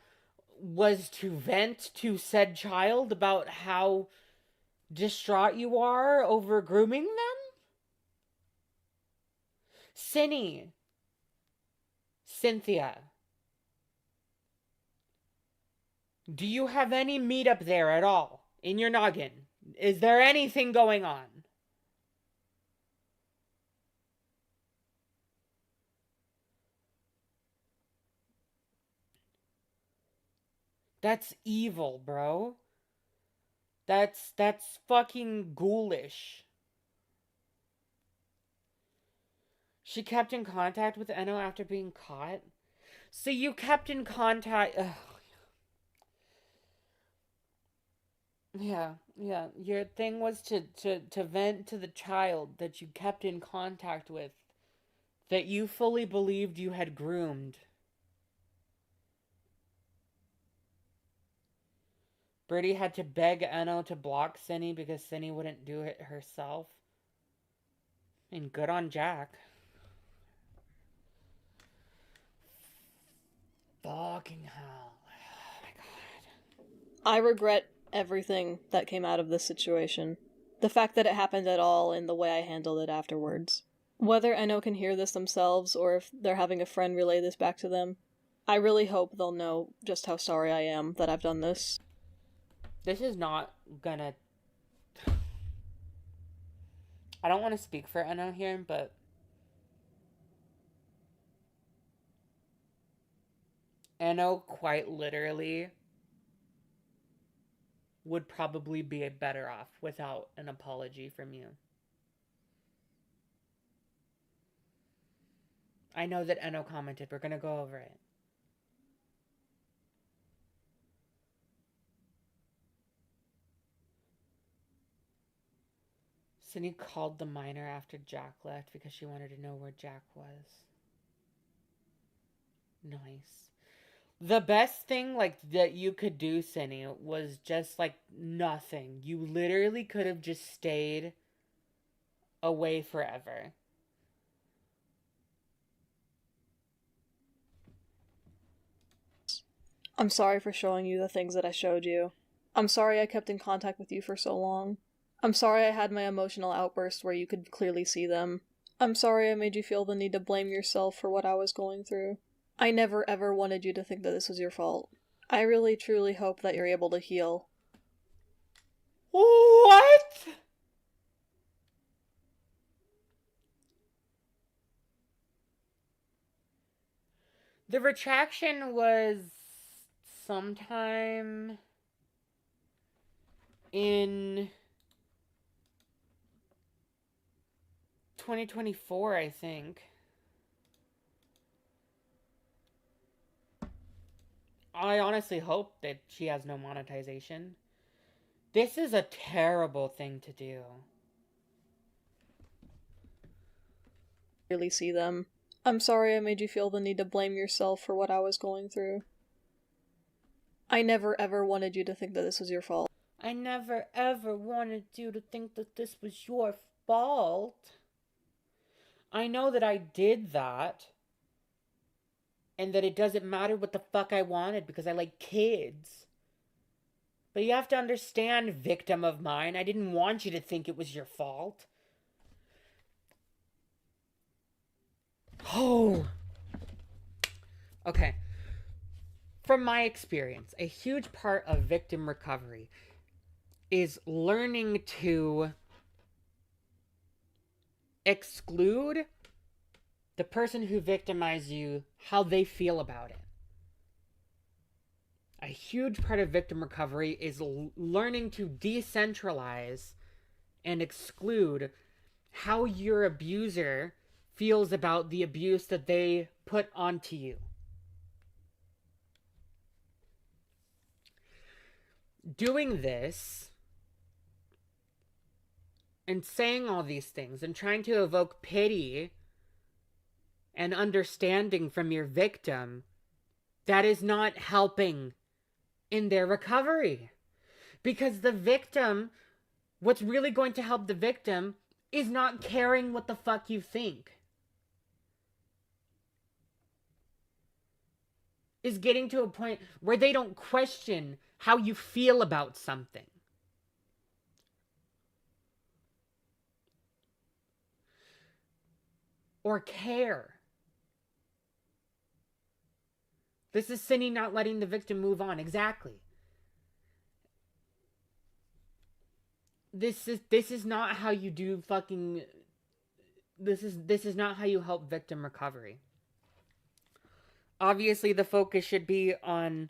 was to vent to said child about how distraught you are over grooming them? Cynthia, do you have any meat up there at all in your noggin? Is there anything going on? That's evil, bro. That's fucking ghoulish. She kept in contact with Enno after being caught? So you kept in contact... Ugh. Yeah. Your thing was to vent to the child that you kept in contact with, that you fully believed you had groomed. Birdie had to beg Enno to block Cine because Cine wouldn't do it herself. And good on Jack. Fucking hell. Oh my god. I regret everything that came out of this situation. The fact that it happened at all and the way I handled it afterwards. Whether Enno can hear this themselves or if they're having a friend relay this back to them, I really hope they'll know just how sorry I am that I've done this. This is not gonna... I don't want to speak for Enno here, but... Enno quite literally would probably be better off without an apology from you. I know that Eno commented. We're gonna go over it. Cindy called the miner after Jack left because she wanted to know where Jack was. Nice. The best thing, like, that you could do, Cindy, was just, like, nothing. You literally could have just stayed away forever. I'm sorry for showing you the things that I showed you. I'm sorry I kept in contact with you for so long. I'm sorry I had my emotional outbursts where you could clearly see them. I'm sorry I made you feel the need to blame yourself for what I was going through. I never ever wanted you to think that this was your fault. I really truly hope that you're able to heal. What? The retraction was sometime in 2024, I think. I honestly hope that she has no monetization. This is a terrible thing to do. Really see them. I'm sorry I made you feel the need to blame yourself for what I was going through. I never ever wanted you to think that this was your fault. I never ever wanted you to think that this was your fault. I know that I did that. And that it doesn't matter what the fuck I wanted because I like kids. But you have to understand, victim of mine, I didn't want you to think it was your fault. Oh. Okay. From my experience, a huge part of victim recovery is learning to exclude the person who victimized you, how they feel about it. A huge part of victim recovery is learning to decentralize and exclude how your abuser feels about the abuse that they put onto you. Doing this and saying all these things and trying to evoke pity and understanding from your victim, that is not helping in their recovery. Because the victim, what's really going to help the victim is not caring what the fuck you think. Is getting to a point where they don't question how you feel about something. Or care. This is Cindy not letting the victim move on. Exactly. This is not how you do fucking... This is not how you help victim recovery. Obviously, the focus should be on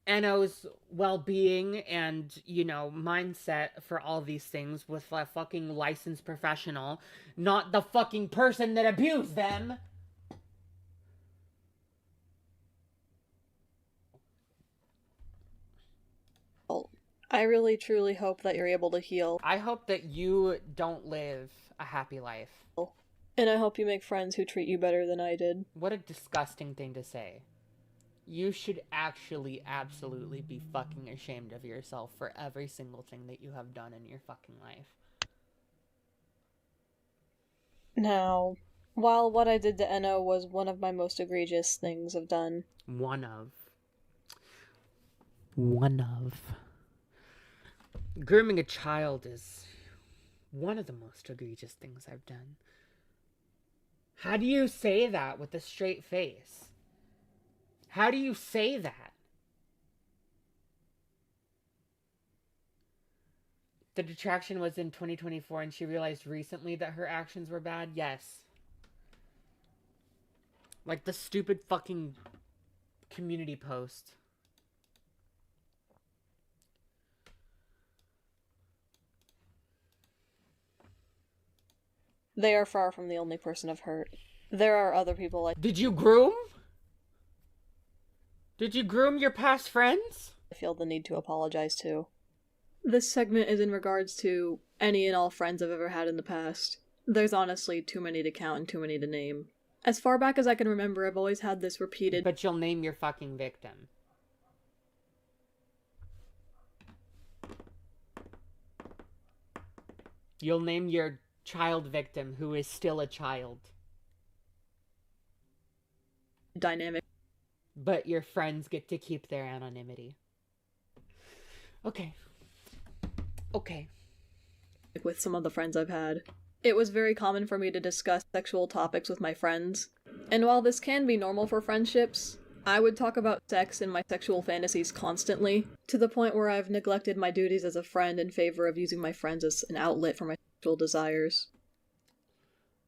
Eno's well-being and, you know, mindset for all these things with a fucking licensed professional, not the fucking person that abused them. I really truly hope that you're able to heal. I hope that you don't live a happy life. And I hope you make friends who treat you better than I did. What a disgusting thing to say. You should actually absolutely be fucking ashamed of yourself for every single thing that you have done in your fucking life. Now, while what I did to Eno was one of my most egregious things I've done. One of. Grooming a child is one of the most egregious things I've done. How do you say that with a straight face? How do you say that? The detraction was in 2024 and she realized recently that her actions were bad? Yes. Like the stupid fucking community post. They are far from the only person I've hurt. There are other people I Did you groom? Did you groom your past friends? feel the need to apologize to. This segment is in regards to any and all friends I've ever had in the past. There's honestly too many to count and too many to name. As far back as I can remember, I've always had this repeated. But you'll name your fucking victim. You'll name your child victim who is still a child. Dynamic. But your friends get to keep their anonymity. Okay. Okay. With some of the friends I've had. It was very common for me to discuss sexual topics with my friends. And while this can be normal for friendships, I would talk about sex and my sexual fantasies constantly, to the point where I've neglected my duties as a friend in favor of using my friends as an outlet for my sexual desires.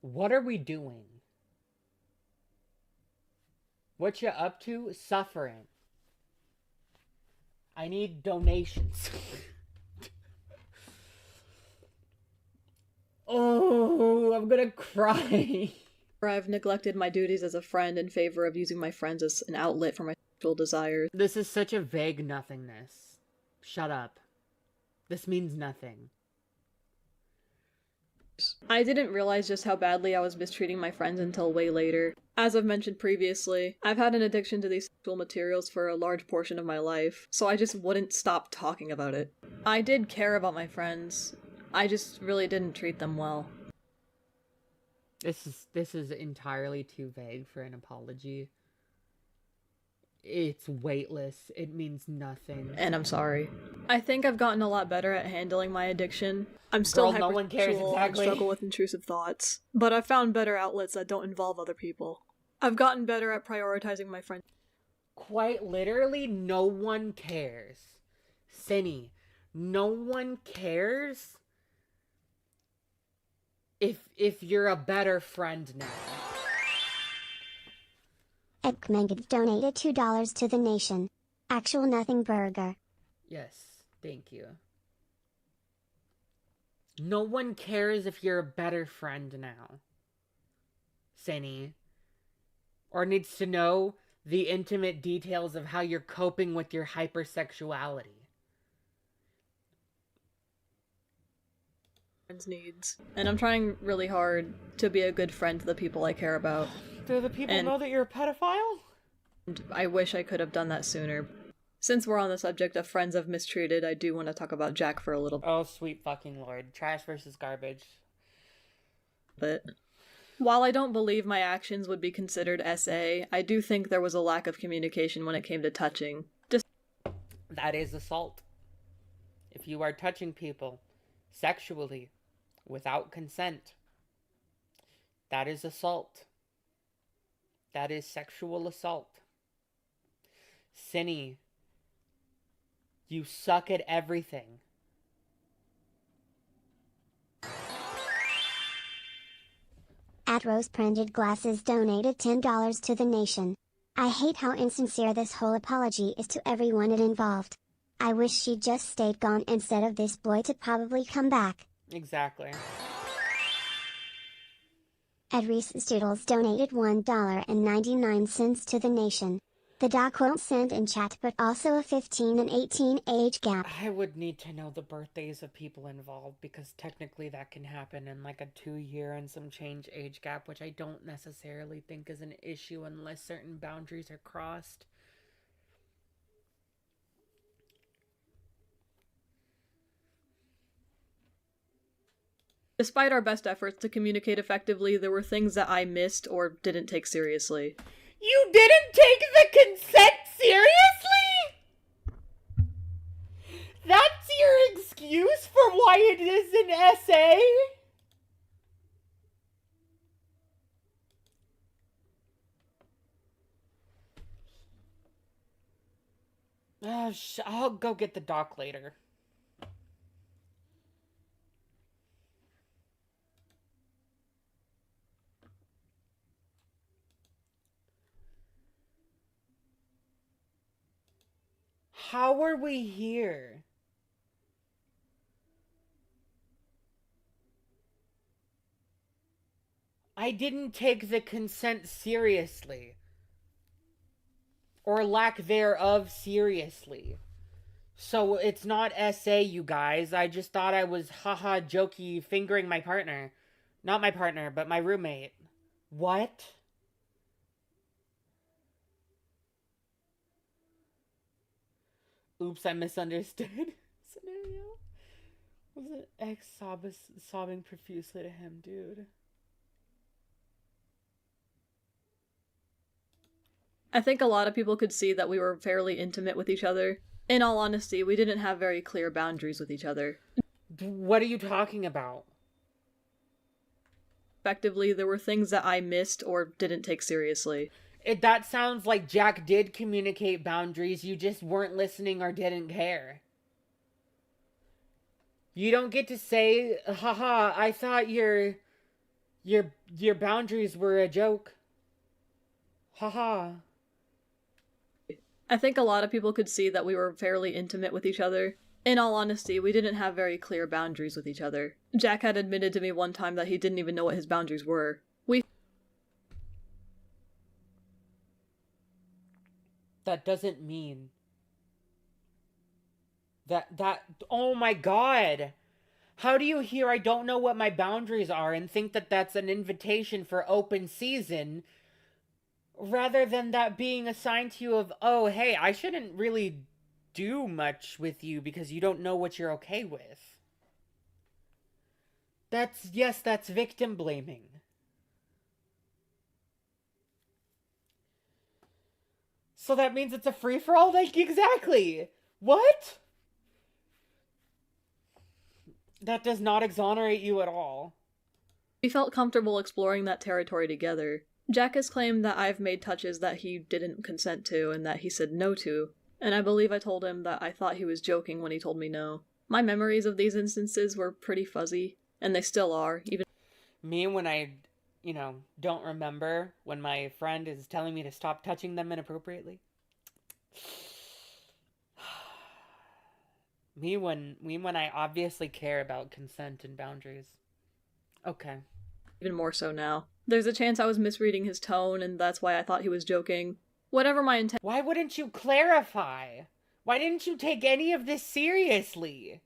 What are we doing? What you up to? Suffering. I need donations. Oh, I'm gonna cry. Where I've neglected my duties as a friend in favor of using my friends as an outlet for my sexual desires. This is such a vague nothingness. Shut up. This means nothing. I didn't realize just how badly I was mistreating my friends until way later. As I've mentioned previously, I've had an addiction to these sexual materials for a large portion of my life, so I just wouldn't stop talking about it. I did care about my friends. I just really didn't treat them well. This is entirely too vague for an apology. It's weightless. It means nothing. And I'm sorry. I think I've gotten a lot better at handling my addiction. I'm still no one cares, hypersexual and exactly. struggle with intrusive thoughts, but I've found better outlets that don't involve other people. I've gotten better at prioritizing my friends. Quite literally, no one cares. Cine, no one cares if you're a better friend now. Ekmenged donated $2 to the nation. Actual nothing burger. Yes, thank you. No one cares if you're a better friend now. Cine. Or needs to know the intimate details of how you're coping with your hypersexuality. Needs. And I'm trying really hard to be a good friend to the people I care about. Do the people know that you're a pedophile? And I wish I could have done that sooner. Since we're on the subject of friends I've mistreated, I do want to talk about Jack for a little bit. Oh, sweet fucking lord. Trash versus garbage. But while I don't believe my actions would be considered SA, I do think there was a lack of communication when it came to touching. That is assault. If you are touching people sexually without consent, that is assault. That is sexual assault. Cine, you suck at everything. At Rose Printed Glasses donated $10 to the nation. I hate how insincere this whole apology is to everyone it involved. I wish she'd just stayed gone instead of this boy to probably come back. Exactly. Ed Reese Stoodles donated $1.99 to the nation. The doc won't send in chat but also a 15 and 18 age gap. I would need to know the birthdays of people involved because technically that can happen in like a 2-year and some change age gap, which I don't necessarily think is an issue unless certain boundaries are crossed. Despite our best efforts to communicate effectively, there were things that I missed or didn't take seriously. You didn't take the consent seriously? That's your excuse for why it is an essay? I'll go get the doc later. How are we here? I didn't take the consent seriously. Or lack thereof seriously. So it's not SA, you guys. I just thought I was haha jokey fingering my partner. Not my partner, but my roommate. What? Oops, I misunderstood. Scenario? Was it ex sobbing profusely to him, dude? I think a lot of people could see that we were fairly intimate with each other. In all honesty, we didn't have very clear boundaries with each other. What are you talking about? Effectively, there were things that I missed or didn't take seriously. That sounds like Jack did communicate boundaries, you just weren't listening or didn't care. You don't get to say, haha, I thought your boundaries were a joke. Haha. I think a lot of people could see that we were fairly intimate with each other. In all honesty, we didn't have very clear boundaries with each other. Jack had admitted to me one time that he didn't even know what his boundaries were. That doesn't mean that oh my god. How do you hear I don't know what my boundaries are and think that that's an invitation for open season rather than that being assigned to you of, oh, hey, I shouldn't really do much with you because you don't know what you're okay with. That's victim blaming. So that means it's a free-for-all? Like, exactly! What? That does not exonerate you at all. We felt comfortable exploring that territory together. Jack has claimed that I've made touches that he didn't consent to and that he said no to, and I believe I told him that I thought he was joking when he told me no. My memories of these instances were pretty fuzzy, and they still are, even me when I, don't remember when my friend is telling me to stop touching them inappropriately. Me when I obviously care about consent and boundaries. Okay. Even more so now. There's a chance I was misreading his tone, and that's why I thought he was joking. Whatever my intent. Why wouldn't you clarify? Why didn't you take any of this seriously?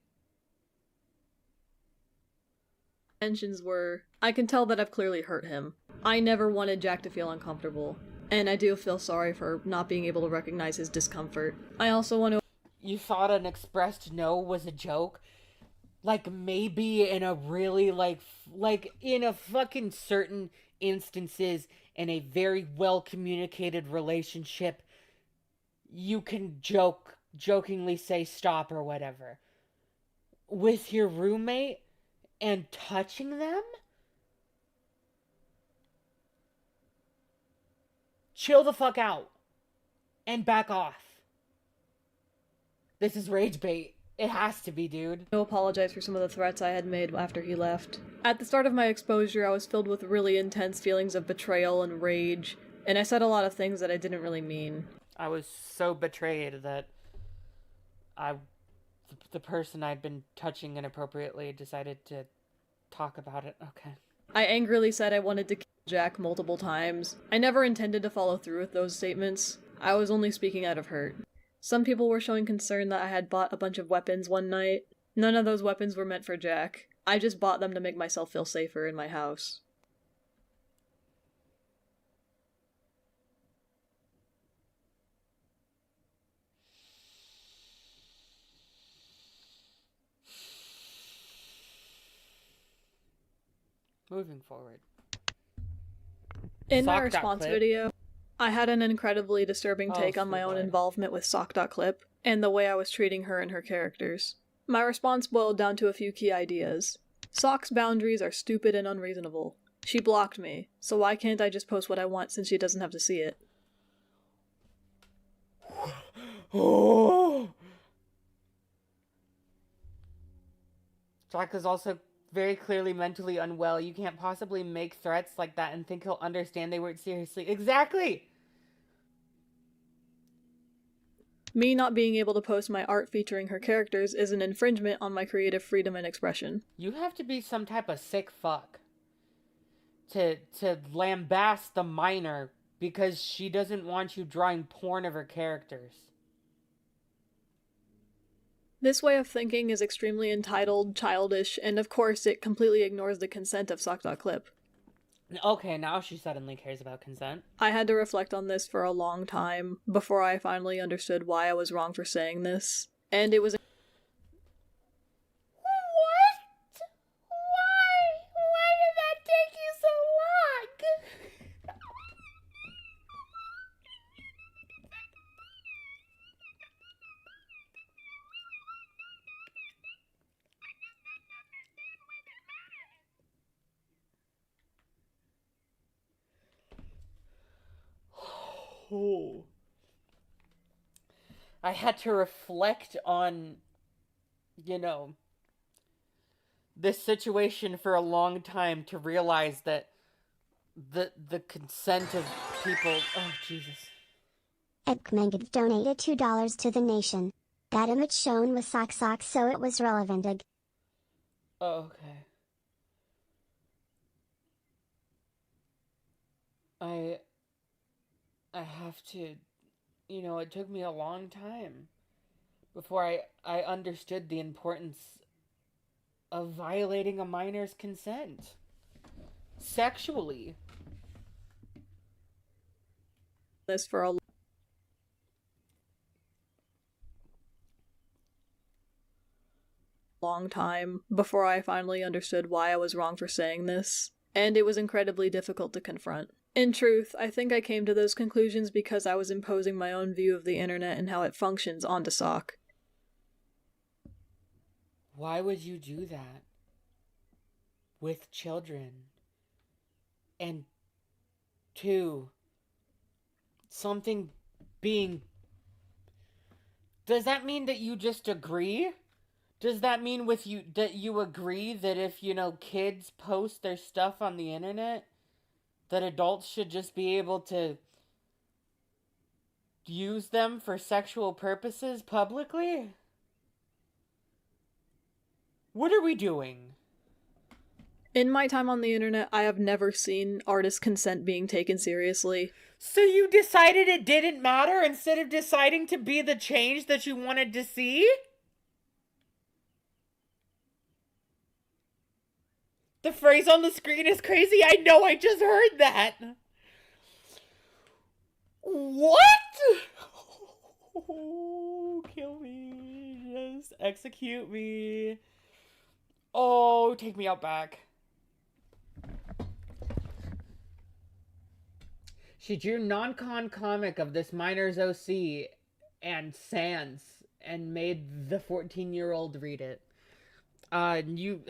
Intentions were, I can tell that I've clearly hurt him. I never wanted Jack to feel uncomfortable, and I do feel sorry for not being able to recognize his discomfort. I also want to. You thought an expressed no was a joke? Like, maybe in a really, like in a fucking certain instances in a very well-communicated relationship, you can jokingly say stop or whatever. With your roommate and touching them? Chill the fuck out. And back off. This is rage bait. It has to be, dude. I apologize for some of the threats I had made after he left. At the start of my exposure, I was filled with really intense feelings of betrayal and rage, and I said a lot of things that I didn't really mean. I was so betrayed that the person I'd been touching inappropriately decided to talk about it. Okay. I angrily said I wanted to kill Jack multiple times. I never intended to follow through with those statements. I was only speaking out of hurt. Some people were showing concern that I had bought a bunch of weapons one night. None of those weapons were meant for Jack. I just bought them to make myself feel safer in my house. Moving forward. In my response video, I had an incredibly disturbing take on my own Lord. involvement with Sock.clip and the way I was treating her and her characters. My response boiled down to a few key ideas. Sock's boundaries are stupid and unreasonable. She blocked me, so why can't I just post what I want since she doesn't have to see it? Jack is also very clearly mentally unwell. You can't possibly make threats like that and think he'll understand they weren't seriously. Exactly! Me not being able to post my art featuring her characters is an infringement on my creative freedom and expression. You have to be some type of sick fuck to lambaste the minor because she doesn't want you drawing porn of her characters. This way of thinking is extremely entitled, childish, and of course it completely ignores the consent of Sock.Clip. Okay, now she suddenly cares about consent. I had to reflect on this for a long time before I finally understood why I was wrong for saying this. And it was What? Why did that take you so long? Oh. I had to reflect on, this situation for a long time to realize that the consent of people. Oh, Jesus. Edkmenged donated $2 to the nation. That image shown was sock, so it was relevant. Oh, okay. I have to, it took me a long time before I understood the importance of violating a minor's consent sexually. this for a long time before I finally understood why I was wrong for saying this, and it was incredibly difficult to confront. In truth, I think I came to those conclusions because I was imposing my own view of the internet and how it functions onto Sock. Why would you do that with children? And two, something being... Does that mean that you just agree? Does that mean that you agree that if, kids post their stuff on the internet, that adults should just be able to use them for sexual purposes publicly? What are we doing? In my time on the internet, I have never seen artist consent being taken seriously. So you decided it didn't matter instead of deciding to be the change that you wanted to see? The phrase on the screen is crazy. I know, I just heard that. What? Oh, kill me. Just execute me. Oh, take me out back. She drew non-con comic of this minor's OC and Sans and made the 14-year-old read it. You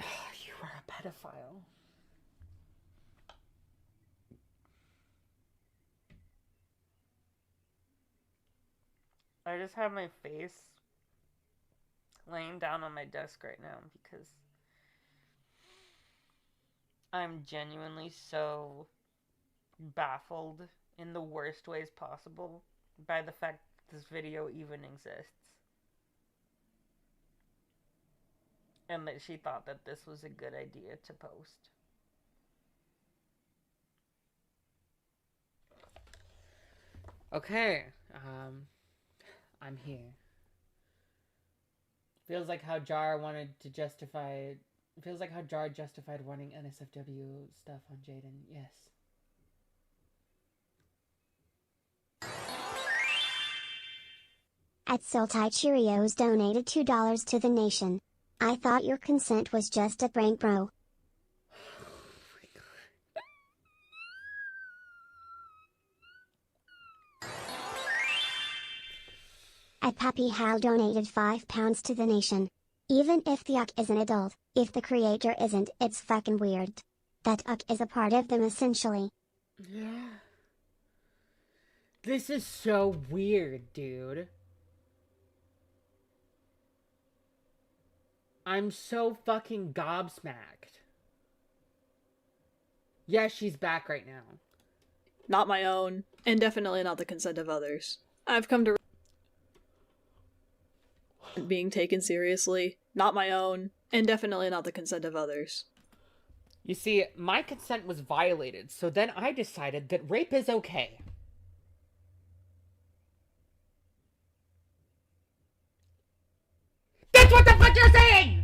are a pedophile. I just have my face laying down on my desk right now because I'm genuinely so baffled in the worst ways possible by the fact that this video even exists. And that she thought that this was a good idea to post. Okay, I'm here. Feels like how Jar justified wanting NSFW stuff on Jaden. Yes. At Sultai Cheerios donated $2 to the nation. I thought your consent was just a prank, bro. At Pappy Hal donated £5 to the nation. Even if the uck is an adult, if the creator isn't, it's fucking weird. That uck is a part of them essentially. Yeah. This is so weird, dude. I'm so fucking gobsmacked. Yeah, she's back right now. Not my own, and definitely not the consent of others. I've come to being taken seriously. Not my own, and definitely not the consent of others. You see, my consent was violated, so then I decided that rape is okay. That's what the fuck you're saying!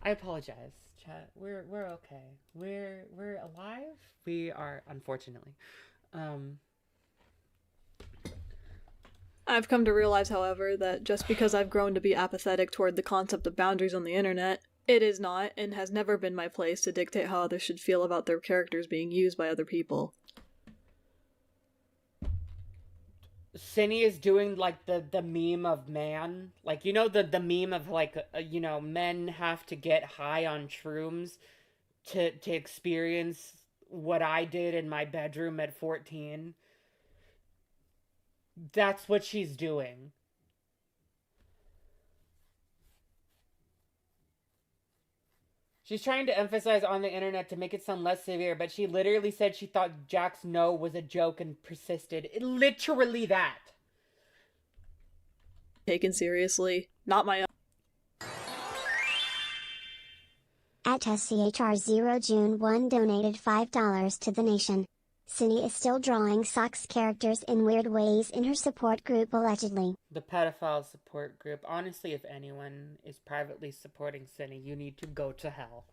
I apologize, chat. We're okay. We're alive. We are, unfortunately. I've come to realize, however, that just because I've grown to be apathetic toward the concept of boundaries on the internet, it is not and has never been my place to dictate how others should feel about their characters being used by other people. Cine is doing like the meme of man, like, you know, the meme of like, you know, men have to get high on shrooms to experience what I did in my bedroom at 14. That's what she's doing. She's trying to emphasize on the internet to make it sound less severe, but she literally said she thought Jack's no was a joke and persisted. Literally that. Taken seriously, not my own. At SCHR0 June 1 donated $5 to the nation. Cine is still drawing socks characters in weird ways in her support group allegedly. The pedophile support group. Honestly, if anyone is privately supporting Cine, you need to go to hell.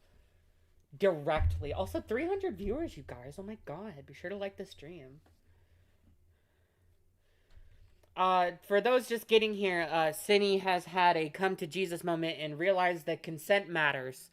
Directly. Also, 300 viewers, you guys. Oh my god. Be sure to like the stream. For those just getting here, Cine has had a come to Jesus moment and realized that consent matters.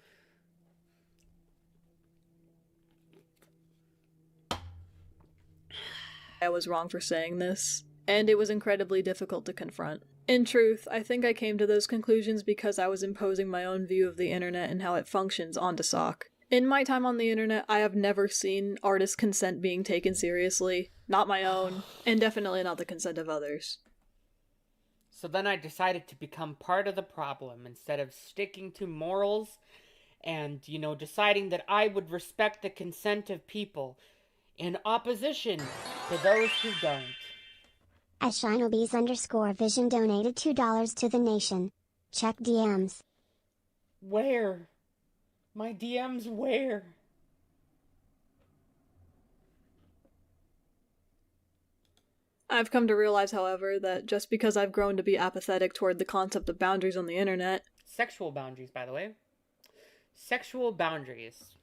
I was wrong for saying this, and it was incredibly difficult to confront. In truth, I think I came to those conclusions because I was imposing my own view of the internet and how it functions onto Sock. In my time on the internet, I have never seen artist consent being taken seriously. Not my own, and definitely not the consent of others. So then I decided to become part of the problem instead of sticking to morals and, you know, deciding that I would respect the consent of people in opposition to those who don't. At Shinobees_vision donated $2 to the nation. Check DMs. Where? My DMs where? I've come to realize, however, that just because I've grown to be apathetic toward the concept of boundaries on the internet... Sexual boundaries, by the way. Sexual boundaries.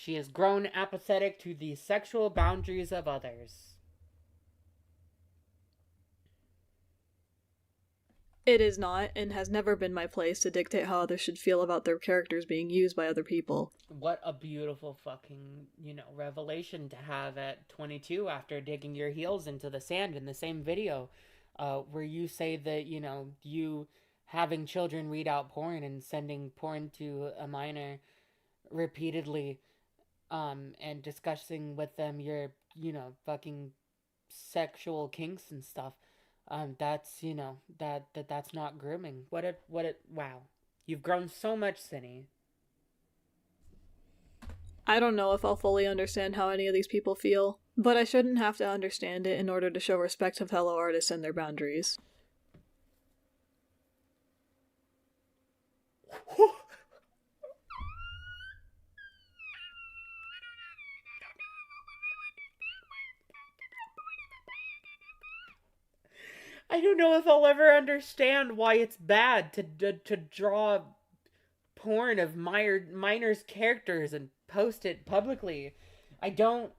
She has grown apathetic to the sexual boundaries of others. It is not, and has never been my place to dictate how others should feel about their characters being used by other people. What a beautiful fucking, you know, revelation to have at 22 after digging your heels into the sand in the same video, where you say that, you know, you having children read out porn and sending porn to a minor repeatedly, and discussing with them your, you know, fucking sexual kinks and stuff. That's, you know, that's not grooming. Wow. You've grown so much, Cine. I don't know if I'll fully understand how any of these people feel, but I shouldn't have to understand it in order to show respect to fellow artists and their boundaries. I don't know if I'll ever understand why it's bad to draw porn of minors' characters and post it publicly. I don't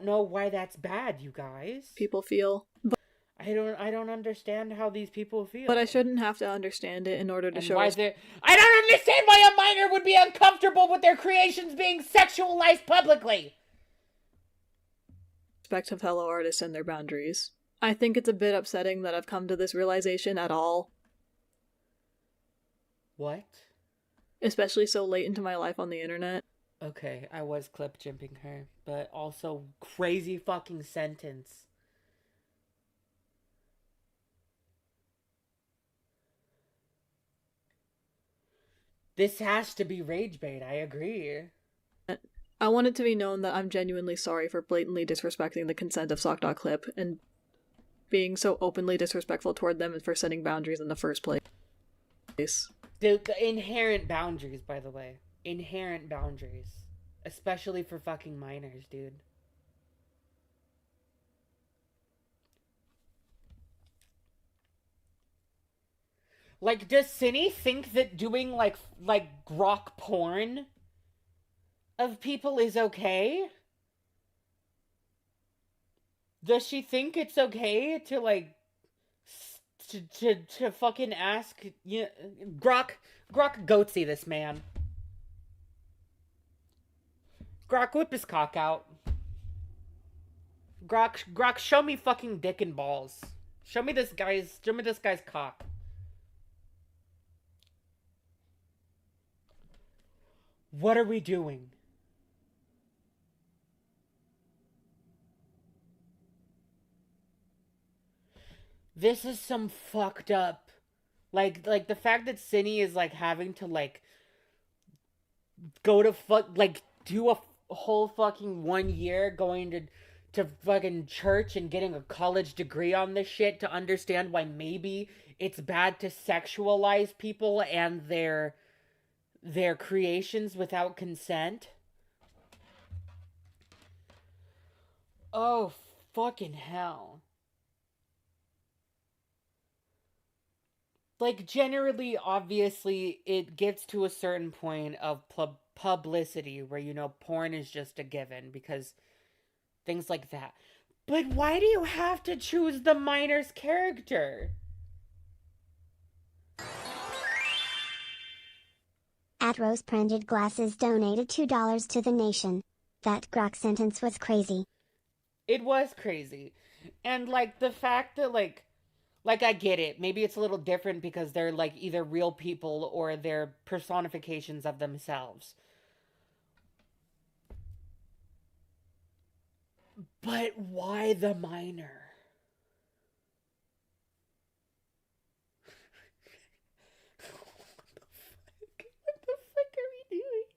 know why that's bad, you guys. People feel. But I don't understand how these people feel. But I shouldn't have to understand it in order to show I don't understand why a minor would be uncomfortable with their creations being sexualized publicly. Respect to fellow artists and their boundaries. I think it's a bit upsetting that I've come to this realization at all. What? Especially so late into my life on the internet. Okay, I was clip jumping her, but also crazy fucking sentence. This has to be rage bait, I agree. I want it to be known that I'm genuinely sorry for blatantly disrespecting the consent of Sock.Clip and being so openly disrespectful toward them and for setting boundaries in the first place. The inherent boundaries, by the way. Inherent boundaries. Especially for fucking minors, dude. Like, does Cine think that doing, like grok porn of people is okay? Does she think it's okay to, like, to fucking ask, you know, Grok goatsy this man. Grok, whip his cock out. Grok, show me fucking dick and balls. Show me this guy's cock. What are we doing? This is some fucked up, like the fact that Cine is like having to like go to do a whole fucking 1 year going to fucking church and getting a college degree on this shit to understand why maybe it's bad to sexualize people and their creations without consent. Oh, fucking hell. Like, generally, obviously, it gets to a certain point of publicity where, you know, porn is just a given because things like that. But why do you have to choose the minor's character? At Rose Printed Glasses donated $2 to the nation. That Grok sentence was crazy. It was crazy. And, like, the fact that, like, I get it. Maybe it's a little different because they're, like, either real people or they're personifications of themselves. But why the minor? What the fuck are we doing?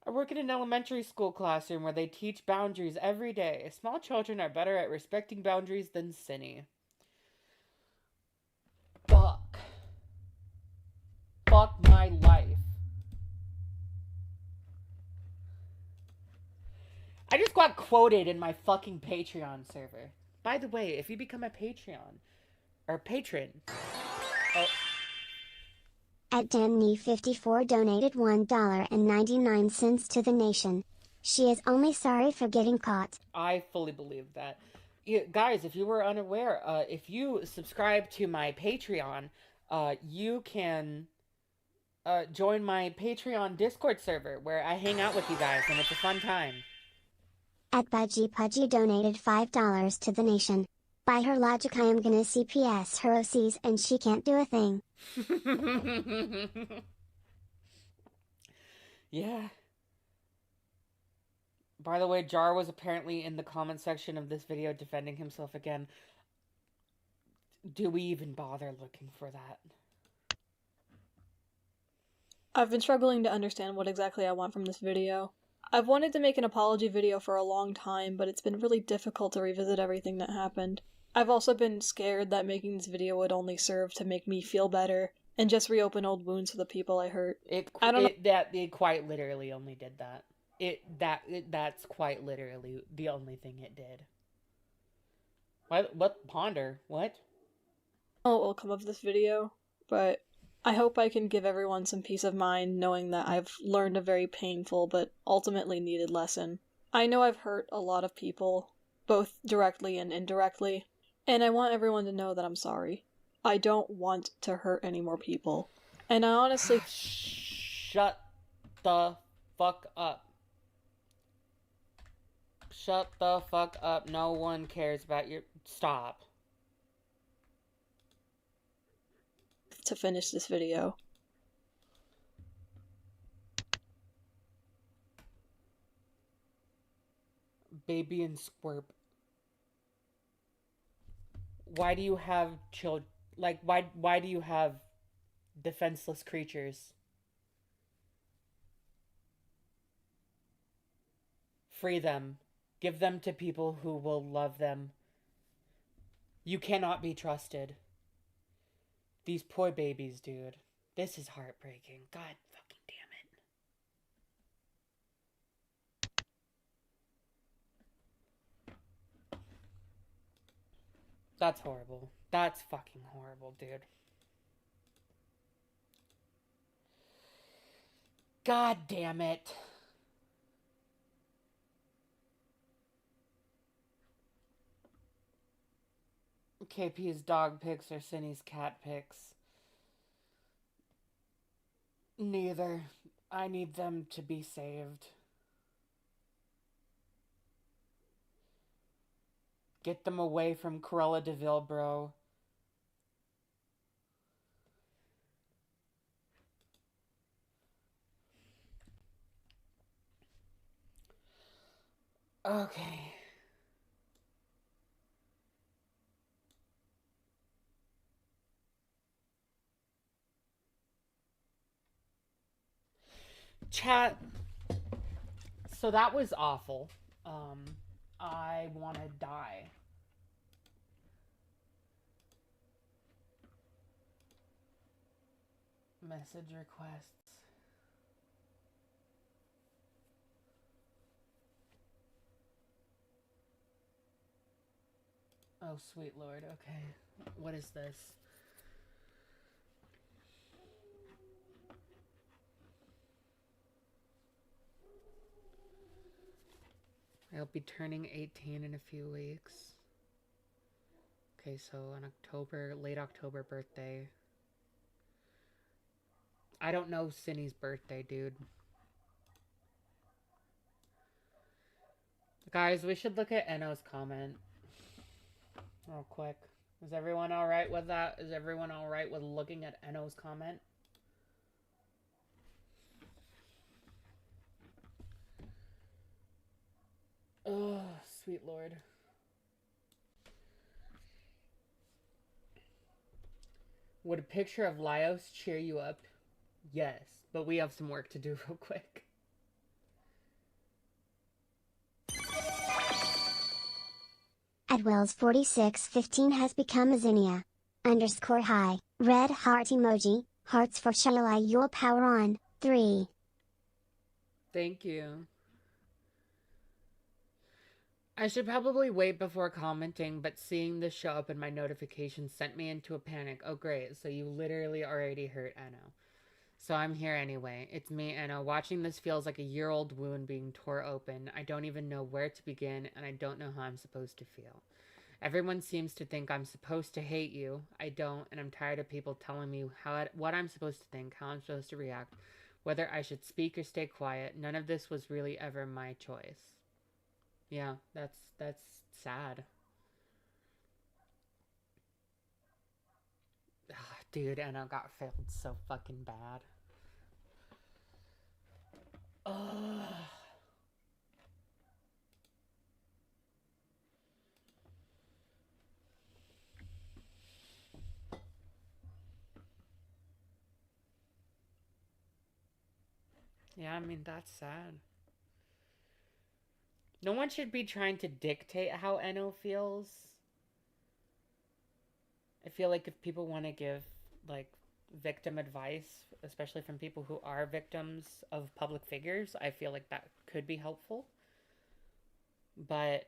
I work in an elementary school classroom where they teach boundaries every day. Small children are better at respecting boundaries than Cine. Fuck. Fuck my life. I just got quoted in my fucking Patreon server. By the way, if you become a Patreon or patron, At Danny54 donated $1.99 to the nation. She is only sorry for getting caught. I fully believe that. Guys, if you were unaware, if you subscribe to my Patreon, you can join my Patreon Discord server where I hang out with you guys and it's a fun time. At Budgie Pudgy donated $5 to the nation. By her logic I am gonna CPS her OCs and she can't do a thing. Yeah. By the way, Jar was apparently in the comment section of this video defending himself again. Do we even bother looking for that? I've been struggling to understand what exactly I want from this video. I've wanted to make an apology video for a long time, but it's been really difficult to revisit everything that happened. I've also been scared that making this video would only serve to make me feel better and just reopen old wounds for the people I hurt. It quite literally only did that. That's quite literally the only thing it did. What ponder? What? What will come of this video, but I hope I can give everyone some peace of mind knowing that I've learned a very painful but ultimately needed lesson. I know I've hurt a lot of people, both directly and indirectly, and I want everyone to know that I'm sorry. I don't want to hurt any more people. And I honestly... Shut the fuck up. Shut the fuck up. No one cares about your... Stop. To finish this video. Baby and Squirp. Why do you have children? Like, why do you have defenseless creatures. Free them. Give them to people who will love them. You cannot be trusted. These poor babies, dude. This is heartbreaking. God fucking damn it. That's horrible. That's fucking horrible, dude. God damn it. KP's dog pics or Cindy's cat pics. Neither. I need them to be saved. Get them away from Cruella de Vil, bro. Okay. Chat. So that was awful. I want to die. Message requests. Oh, sweet lord. Okay. What is this? I'll be turning 18 in a few weeks. Okay, so on late October birthday. I don't know Cindy's birthday, dude. Guys, we should look at Eno's comment real quick. Is everyone alright with that? Is everyone alright with looking at Eno's comment? Oh, sweet lord. Would a picture of Laios cheer you up? Yes, but we have some work to do real quick. Edwells4615 has become a zinnia. _hi. Red heart emoji. Hearts for Shalai your power on. 3. Thank you. I should probably wait before commenting, but seeing this show up in my notifications sent me into a panic. Oh great, so you literally already hurt Eno. So I'm here anyway. It's me, Eno. Watching this feels like a year-old wound being tore open. I don't even know where to begin, and I don't know how I'm supposed to feel. Everyone seems to think I'm supposed to hate you. I don't, and I'm tired of people telling me what I'm supposed to think, how I'm supposed to react, whether I should speak or stay quiet. None of this was really ever my choice. Yeah, that's sad. Ugh, dude, Eno got failed so fucking bad. Ugh. Yeah, I mean, that's sad. No one should be trying to dictate how Eno feels. I feel like if people want to give, like, victim advice, especially from people who are victims of public figures, I feel like that could be helpful. But,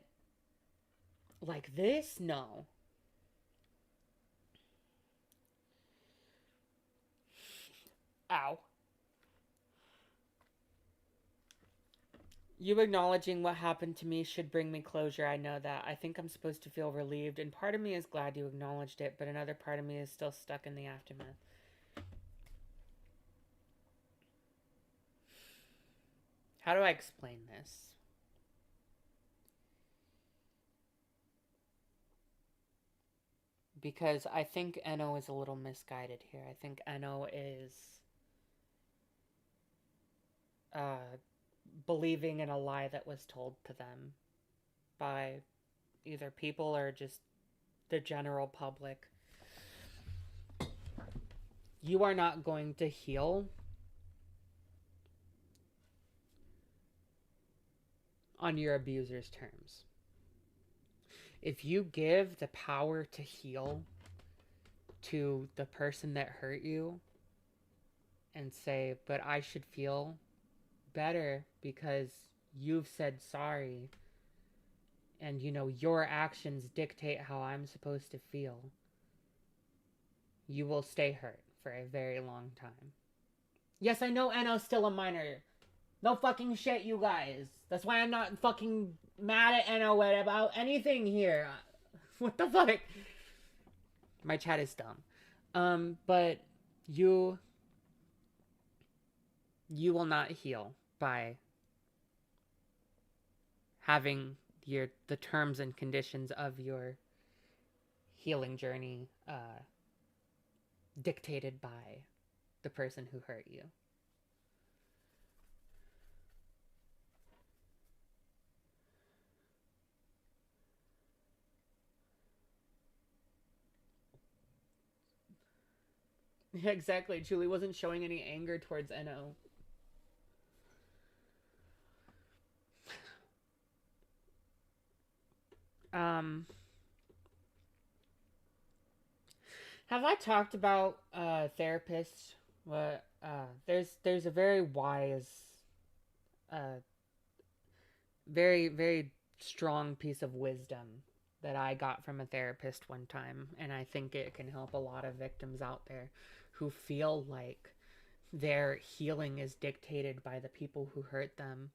like this, no. Ow. You acknowledging what happened to me should bring me closure. I know that. I think I'm supposed to feel relieved, and part of me is glad you acknowledged it, but another part of me is still stuck in the aftermath. How do I explain this? Because I think Eno is a little misguided here. I think Eno is believing in a lie that was told to them by either people or just the general public. you are not going to heal on your abuser's terms. If you give the power to heal to the person that hurt you and say, but I should feel better because you've said sorry, and you know your actions dictate how I'm supposed to feel, you will stay hurt for a very long time. Yes, I know Enno's still a minor. No fucking shit, you guys. That's why I'm not fucking mad at Enno about anything here. What the fuck? My chat is dumb. But you will not heal by having the terms and conditions of your healing journey dictated by the person who hurt you. Yeah, exactly. Julie wasn't showing any anger towards Enno. Have I talked about therapists? What there's a very wise, very very strong piece of wisdom that I got from a therapist one time, and I think it can help a lot of victims out there who feel like their healing is dictated by the people who hurt them.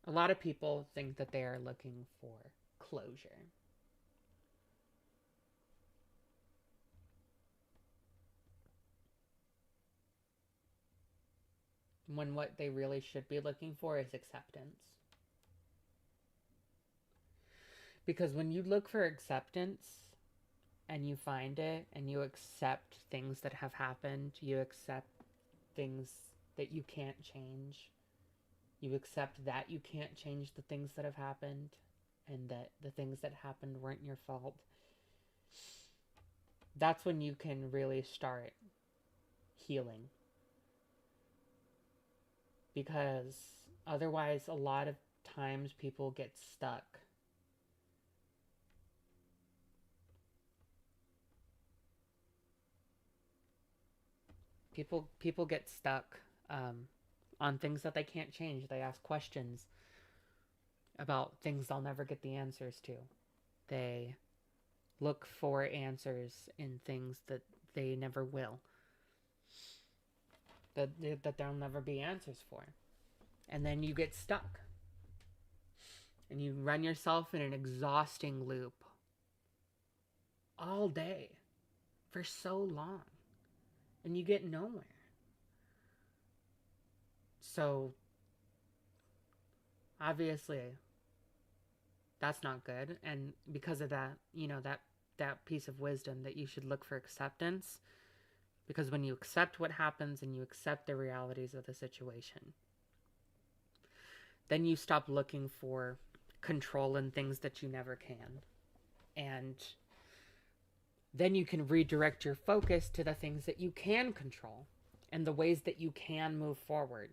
A lot of people think that they are looking for closure. When what they really should be looking for is acceptance. Because when you look for acceptance and you find it and you accept things that have happened, you accept things that you can't change, you accept that you can't change the things that have happened and that the things that happened weren't your fault, that's when you can really start healing. Because otherwise, a lot of times people get stuck. People get stuck on things that they can't change. They ask questions about things they'll never get the answers to. They look for answers in things that they never will. That there'll never be answers for. And then you get stuck. And you run yourself in an exhausting loop all day for so long. And you get nowhere. So, obviously, that's not good. And because of that, you know, that piece of wisdom that you should look for acceptance. Because when you accept what happens and you accept the realities of the situation, then you stop looking for control in things that you never can. And then you can redirect your focus to the things that you can control and the ways that you can move forward.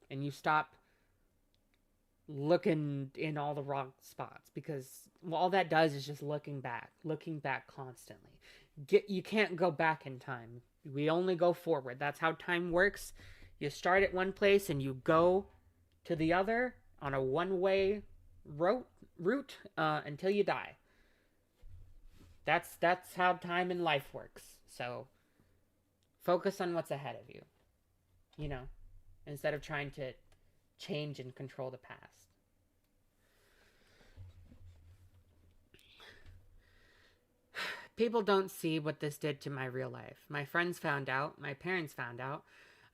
And you stop looking in all the wrong spots, because all that does is just looking back constantly. You can't go back in time. We only go forward. That's how time works. You start at one place and you go to the other on a one-way route until you die. That's how time in life works. So focus on what's ahead of you, you know, instead of trying to change and control the past. People don't see what this did to my real life. My friends found out. My parents found out.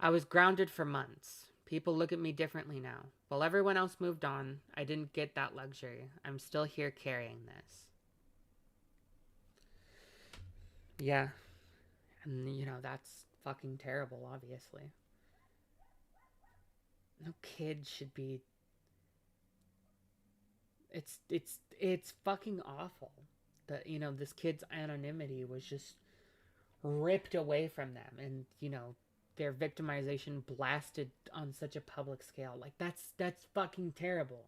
I was grounded for months. People look at me differently now. While everyone else moved on, I didn't get that luxury. I'm still here carrying this. Yeah. And, you know, that's fucking terrible, obviously. No kid should be It's fucking awful that, you know, this kid's anonymity was just ripped away from them, and, you know, their victimization blasted on such a public scale. Like, that's fucking terrible.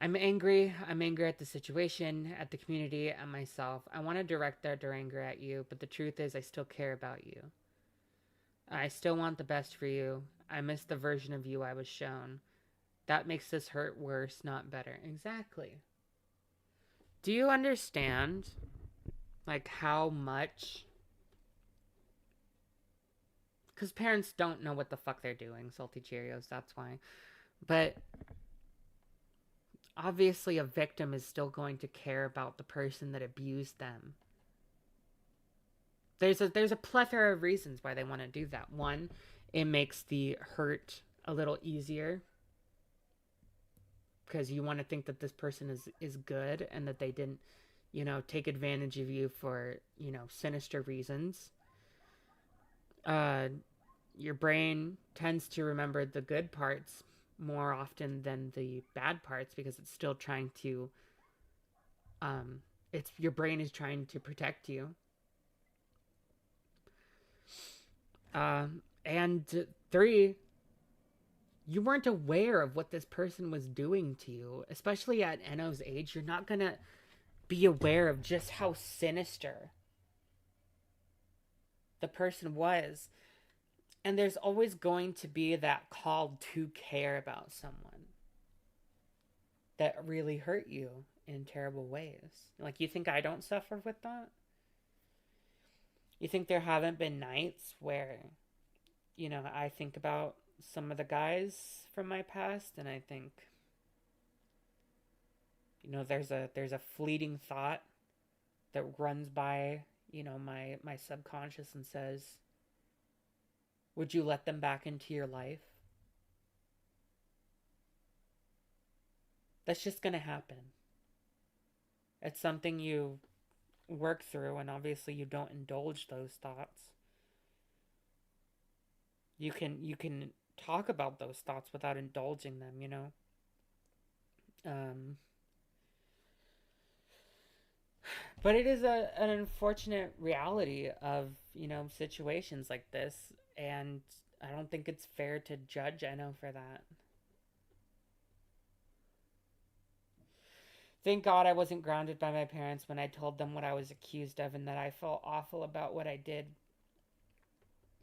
I'm angry. I'm angry at the situation, at the community, at myself. I want to direct that anger at you, but the truth is I still care about you. I still want the best for you. I miss the version of you I was shown. That makes this hurt worse, not better. Exactly. Do you understand, like, how much? Because parents don't know what the fuck they're doing. Salty Cheerios, that's why. But obviously a victim is still going to care about the person that abused them. There's a plethora of reasons why they want to do that. One, it makes the hurt a little easier, because you want to think that this person is good and that they didn't, you know, take advantage of you for, you know, sinister reasons. Your brain tends to remember the good parts more often than the bad parts, because it's still trying to it's your brain is trying to protect you. And three, you weren't aware of what this person was doing to you. Especially at Enno's age, you're not gonna be aware of just how sinister the person was. And there's always going to be that call to care about someone that really hurt you in terrible ways. Like, you think I don't suffer with that? You think there haven't been nights where, you know, I think about some of the guys from my past and I think, you know, there's a fleeting thought that runs by, you know, my subconscious and says, would you let them back into your life? That's just going to happen. It's something you work through, and obviously you don't indulge those thoughts. You can talk about those thoughts without indulging them, you know? But it is an unfortunate reality of, you know, situations like this, and I don't think it's fair to judge Enno for that. Thank God I wasn't grounded by my parents when I told them what I was accused of and that I felt awful about what I did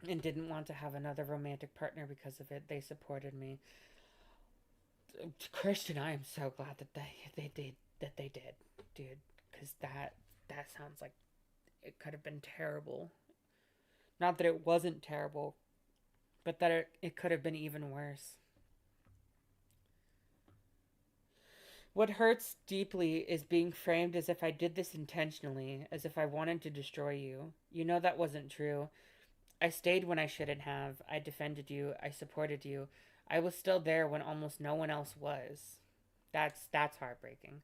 and didn't want to have another romantic partner because of it. They supported me. Christian, I am so glad that they did, dude, because that sounds like it could have been terrible. Not that it wasn't terrible, but that it could have been even worse. What hurts deeply is being framed as if I did this intentionally, as if I wanted to destroy you. You know that wasn't true. I stayed when I shouldn't have. I defended you. I supported you. I was still there when almost no one else was. That's heartbreaking.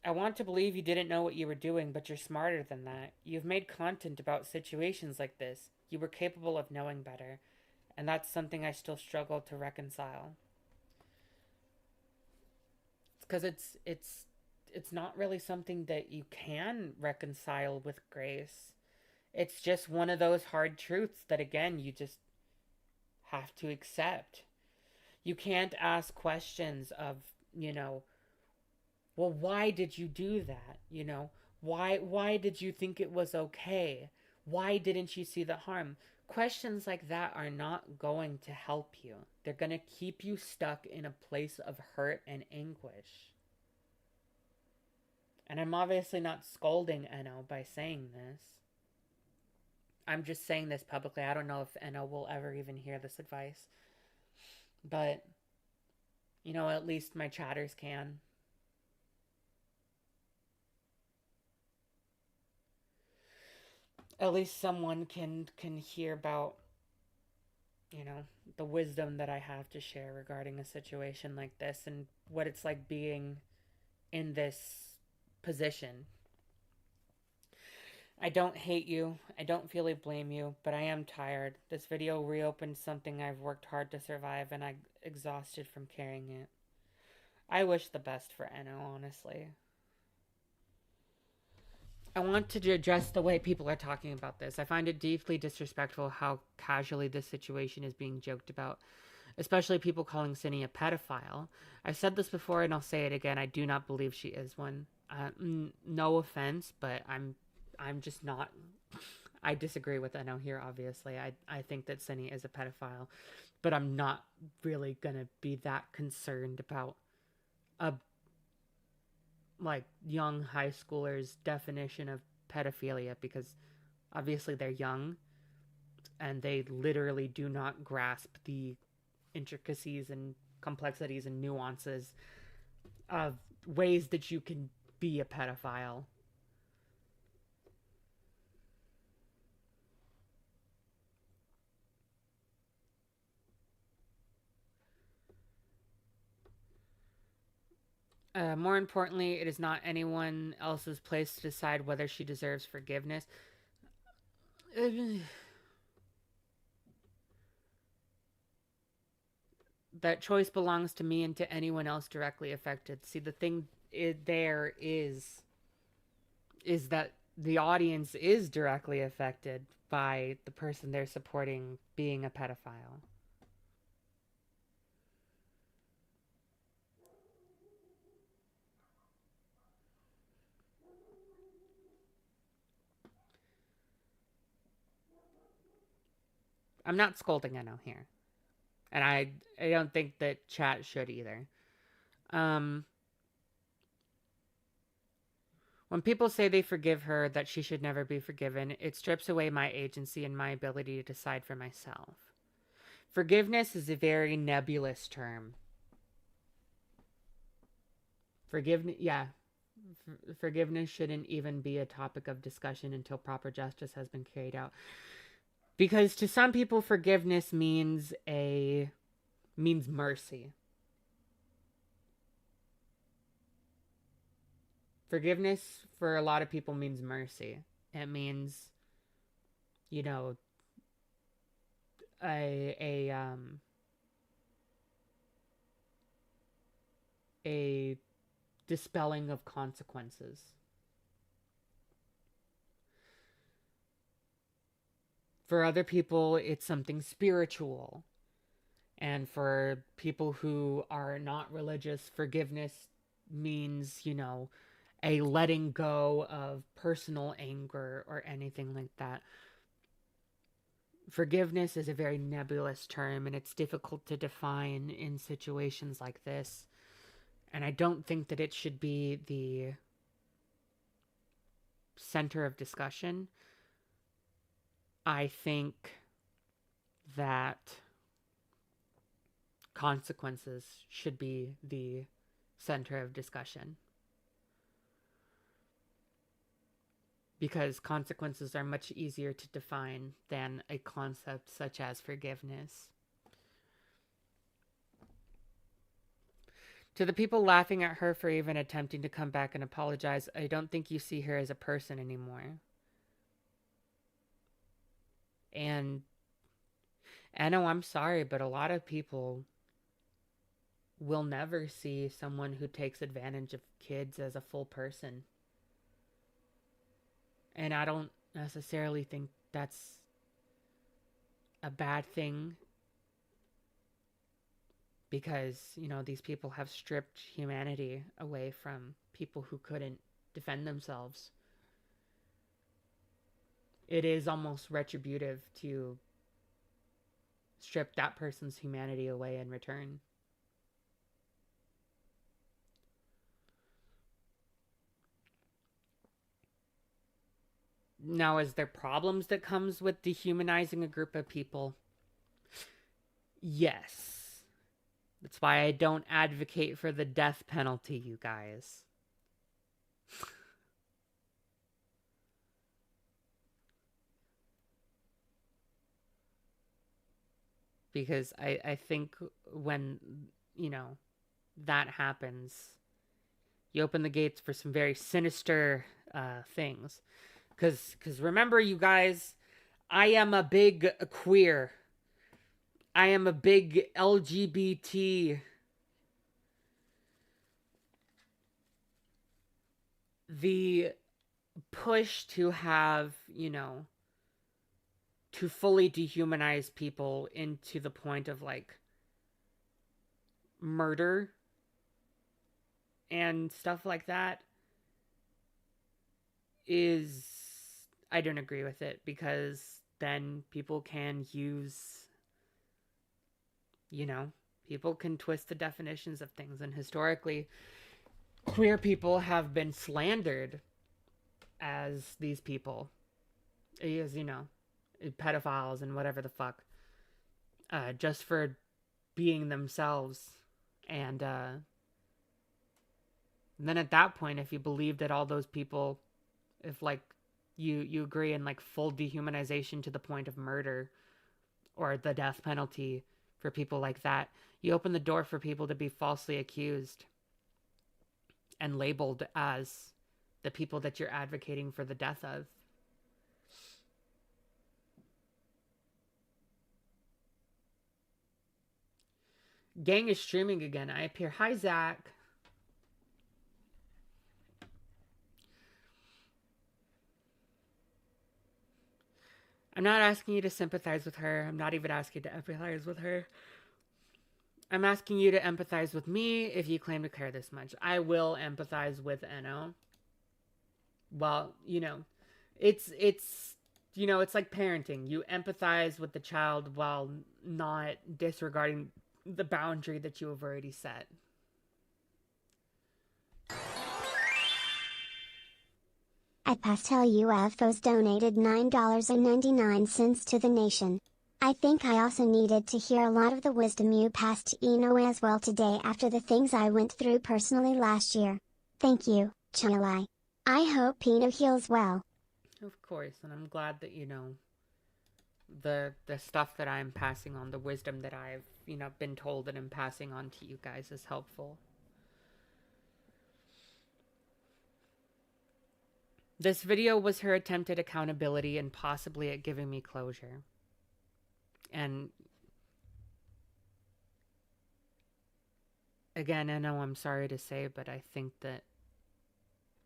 I want to believe you didn't know what you were doing, but you're smarter than that. You've made content about situations like this. You were capable of knowing better, and that's something I still struggle to reconcile. Because it's not really something that you can reconcile with grace. It's just one of those hard truths that, again, you just have to accept. You can't ask questions of, you know, well, why did you do that? You know, why did you think it was okay? Why didn't you see the harm? Questions like that are not going to help you. They're going to keep you stuck in a place of hurt and anguish. And I'm obviously not scolding Enno by saying this. I'm just saying this publicly. I don't know if Enno will ever even hear this advice. But, you know, at least my chatters can. At least someone can hear about, you know, the wisdom that I have to share regarding a situation like this and what it's like being in this position. I don't hate you. I don't fully blame you, but I am tired. This video reopened something I've worked hard to survive, and I'm exhausted from carrying it. I wish the best for Enno, honestly. I want to address the way people are talking about this. I find it deeply disrespectful how casually this situation is being joked about, especially people calling Cine a pedophile. I've said this before and I'll say it again. I do not believe she is one. No offense, but I'm just not. I disagree with Enno here, obviously. I think that Cine is a pedophile, but I'm not really gonna be that concerned about a young high schoolers' definition of pedophilia, because obviously they're young and they literally do not grasp the intricacies and complexities and nuances of ways that you can be a pedophile. More importantly, it is not anyone else's place to decide whether she deserves forgiveness. That choice belongs to me and to anyone else directly affected. See, the thing there is that the audience is directly affected by the person they're supporting being a pedophile. I'm not scolding Enno here. And I don't think that chat should either. When people say they forgive her, that she should never be forgiven, it strips away my agency and my ability to decide for myself. Forgiveness is a very nebulous term. Forgiveness shouldn't even be a topic of discussion until proper justice has been carried out. Because to some people, forgiveness means mercy. Forgiveness for a lot of people means mercy. It means, you know, a dispelling of consequences. For other people, it's something spiritual. And for people who are not religious, forgiveness means, a letting go of personal anger or anything like that. Forgiveness is a very nebulous term, and it's difficult to define in situations like this. And I don't think that it should be the center of discussion. I think that consequences should be the center of discussion. Because consequences are much easier to define than a concept such as forgiveness. To the people laughing at her for even attempting to come back and apologize, I don't think you see her as a person anymore. And I know, I'm sorry, but a lot of people will never see someone who takes advantage of kids as a full person. And I don't necessarily think that's a bad thing, because, these people have stripped humanity away from people who couldn't defend themselves. It is almost retributive to strip that person's humanity away in return. Now, is there problems that comes with dehumanizing a group of people? Yes. That's why I don't advocate for the death penalty, you guys. Because I think when, that happens, you open the gates for some very sinister things. Because remember, you guys, I am a big queer. I am a big LGBT. The push to have, to fully dehumanize people into the point of like murder and stuff like that is, I don't agree with it, because then people can use, people can twist the definitions of things, and historically queer people have been slandered as these people, as pedophiles and whatever the fuck, just for being themselves. And then at that point, if you believe that all those people, if like you agree in like full dehumanization to the point of murder or the death penalty for people like that, you open the door for people to be falsely accused and labeled as the people that you're advocating for the death of. Gang is streaming again. I appear. Hi, Zach. I'm not asking you to sympathize with her. I'm not even asking you to empathize with her. I'm asking you to empathize with me if you claim to care this much. I will empathize with Eno. Well, it's it's like parenting. You empathize with the child while not disregarding the boundary that you have already set. At Pastel UFOs donated $9.99 to the nation. I think I also needed to hear a lot of the wisdom you passed to Eno as well today after the things I went through personally last year. Thank you, Chalai. I hope Eno heals well. Of course, and I'm glad that, the stuff that I'm passing on, the wisdom that I've, been told and I'm passing on to you guys is helpful. This video was her attempt at accountability and possibly at giving me closure. And again, I know I'm sorry to say, but I think that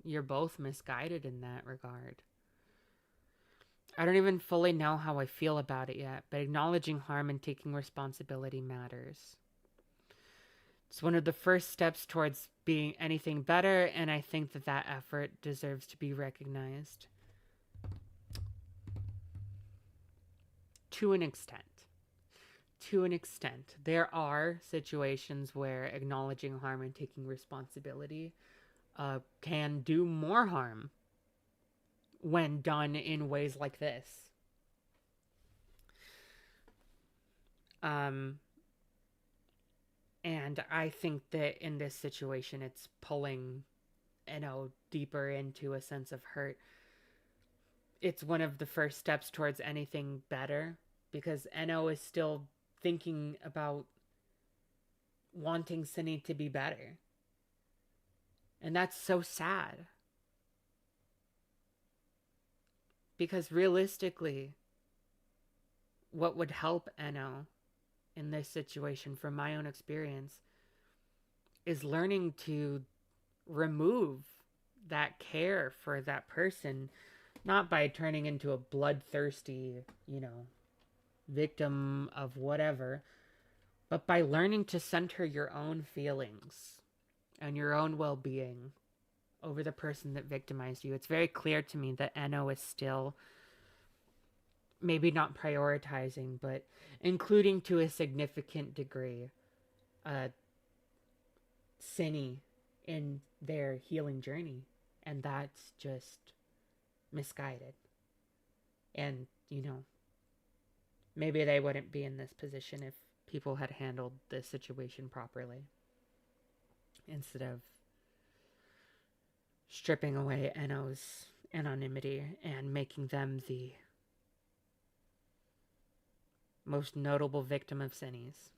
you're both misguided in that regard. I don't even fully know how I feel about it yet, but acknowledging harm and taking responsibility matters. It's one of the first steps towards being anything better, and I think that that effort deserves to be recognized. To an extent. To an extent. There are situations where acknowledging harm and taking responsibility can do more harm when done in ways like this. And I think that in this situation, it's pulling, deeper into a sense of hurt. It's one of the first steps towards anything better, because Eno is still thinking about wanting Cine to be better. And that's so sad. Because realistically, what would help Eno in this situation, from my own experience, is learning to remove that care for that person, not by turning into a bloodthirsty, victim of whatever, but by learning to center your own feelings and your own well-being over the person that victimized you. It's very clear to me that Eno is still maybe not prioritizing, but including to a significant degree Cine in their healing journey. And that's just misguided. And, maybe they wouldn't be in this position if people had handled this situation properly, instead of stripping away Eno's anonymity and making them the most notable victim of Cine's.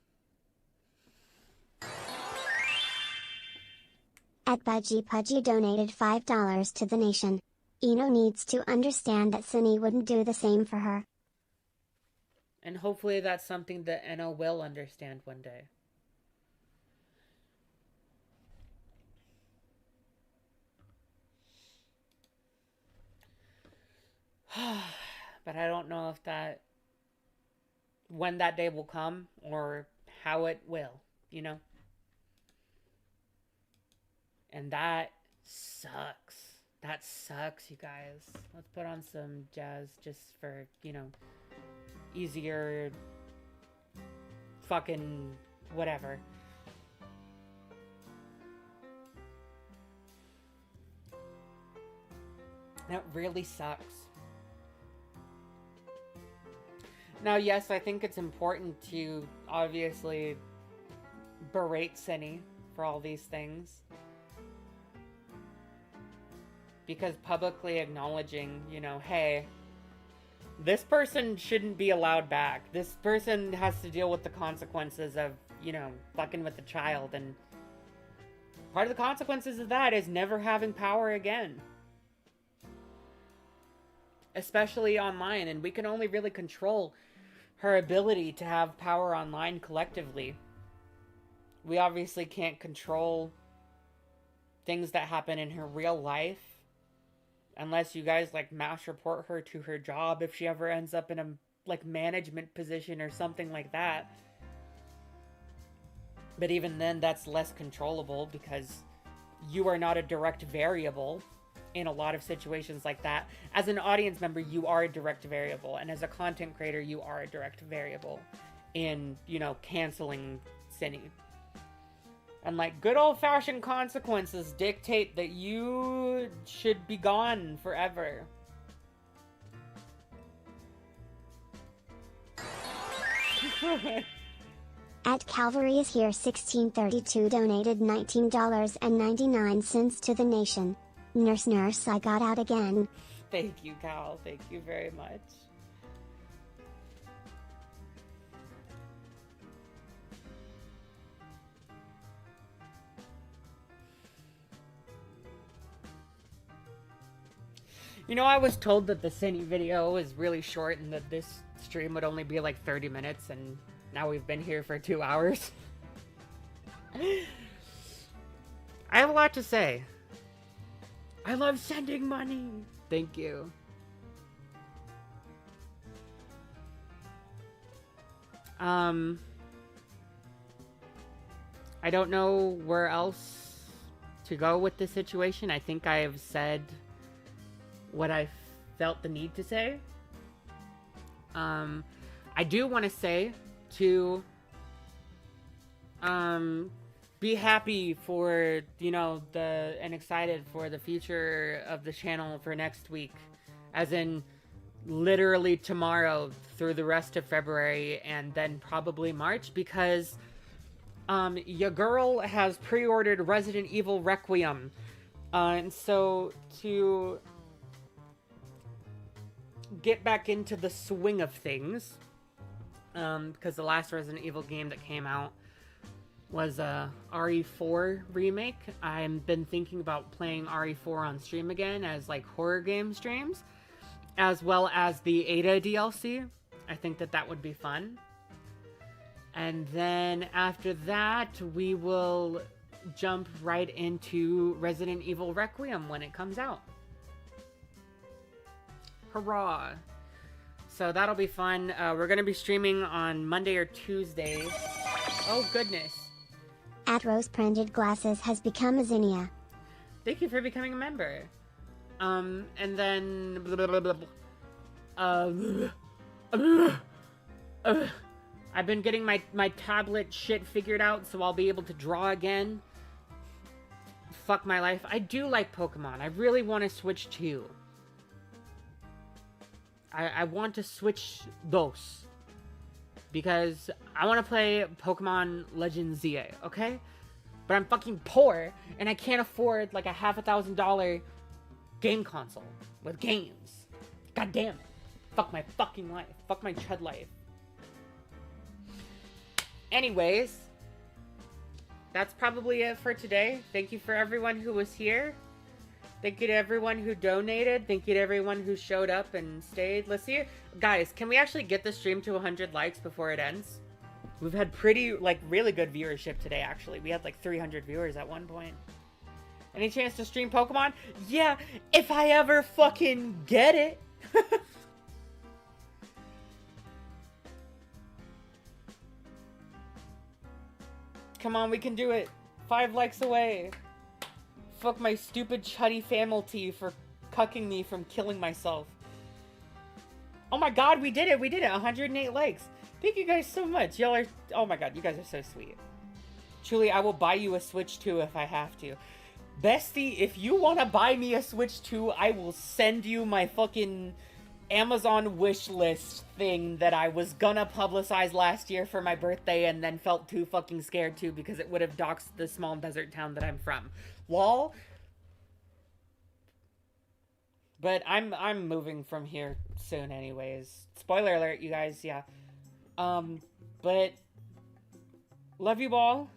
At Budgie Pudgy donated $5 to the nation. Eno needs to understand that Cine wouldn't do the same for her. And hopefully that's something that Eno will understand one day. But I don't know when that day will come or how it will, you know? And that sucks. That sucks, you guys. Let's put on some jazz just for, easier fucking whatever. That really sucks. Now, yes, I think it's important to obviously berate Cine for all these things. Because publicly acknowledging, hey, this person shouldn't be allowed back. This person has to deal with the consequences of, fucking with the child. And part of the consequences of that is never having power again. Especially online. And we can only really control her ability to have power online collectively. We obviously can't control things that happen in her real life. Unless you guys, mass report her to her job if she ever ends up in a, management position or something like that. But even then, that's less controllable because you are not a direct variable in a lot of situations like that. As an audience member, you are a direct variable. And as a content creator, you are a direct variable in, canceling Cine. And good old-fashioned consequences dictate that you should be gone forever. At Calvary is here 1632 donated $19.99 to the nation. Nurse, I got out again. Thank you, Cal. Thank you very much. I was told that the Cine video was really short and that this stream would only be 30 minutes, and now we've been here for 2 hours. I have a lot to say. I love sending money. Thank you. I don't know where else to go with this situation. I think I have said what I felt the need to say. I do want to say to be happy for, and excited for the future of the channel for next week. As in, literally tomorrow through the rest of February and then probably March, because your girl has pre-ordered Resident Evil Requiem. And so to get back into the swing of things, because the last Resident Evil game that came out was a RE4 remake. I've been thinking about playing RE4 on stream again as horror game streams, as well as the Ada DLC. I think that would be fun. And then after that, we will jump right into Resident Evil Requiem when it comes out. Hurrah! So that'll be fun. We're going to be streaming on Monday or Tuesday. Oh, goodness. At Rose Printed Glasses has become a Zinnia. Thank you for becoming a member. And then... I've been getting my tablet shit figured out, so I'll be able to draw again. Fuck my life. I do like Pokemon. I really want to switch too. I want to switch those. Because I want to play Pokemon Legends ZA, okay? But I'm fucking poor, and I can't afford a $500,000 game console with games. God damn it. Fuck my fucking life. Fuck my chud life. Anyways, that's probably it for today. Thank you for everyone who was here. Thank you to everyone who donated. Thank you to everyone who showed up and stayed. Let's see. Guys, can we actually get the stream to 100 likes before it ends? We've had pretty, like, really good viewership today, actually. We had, like, 300 viewers at one point. Any chance to stream Pokemon? Yeah, if I ever fucking get it. Come on, we can do it. 5 likes away. Fuck my stupid chuddy family for cucking me from killing myself. Oh my god, we did it. We did it. 108 likes. Thank you guys so much. Y'all are... Oh my god, you guys are so sweet. Truly, I will buy you a Switch 2 if I have to. Bestie, if you want to buy me a Switch 2, I will send you my fucking Amazon wish list thing that I was gonna publicize last year for my birthday and then felt too fucking scared to because it would have doxed the small desert town that I'm from. Lol. But I'm moving from here soon anyways. Spoiler alert, you guys, yeah. But love you all.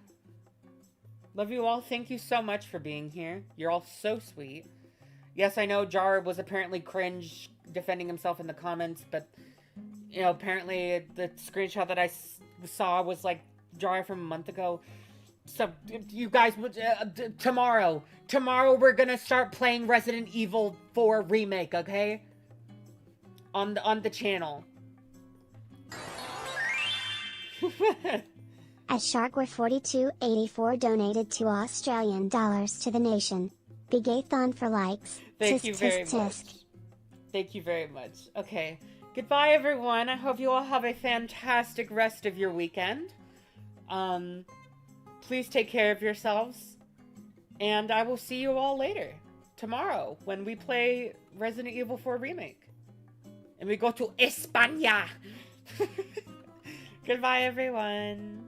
Love you all. Thank you so much for being here. You're all so sweet. Yes, I know Jar was apparently cringe defending himself in the comments, but, you know, apparently the screenshot that I saw was, like, Jar from a month ago. So, you guys, tomorrow we're gonna start playing Resident Evil 4 Remake, okay? On the channel. As Sharkware4284 donated $2 Australian to the nation. Bigathon for likes. Thank you very much. Thank you very much. Okay. Goodbye, everyone. I hope you all have a fantastic rest of your weekend. Please take care of yourselves. And I will see you all later. Tomorrow, when we play Resident Evil 4 Remake. And we go to España. Goodbye, everyone.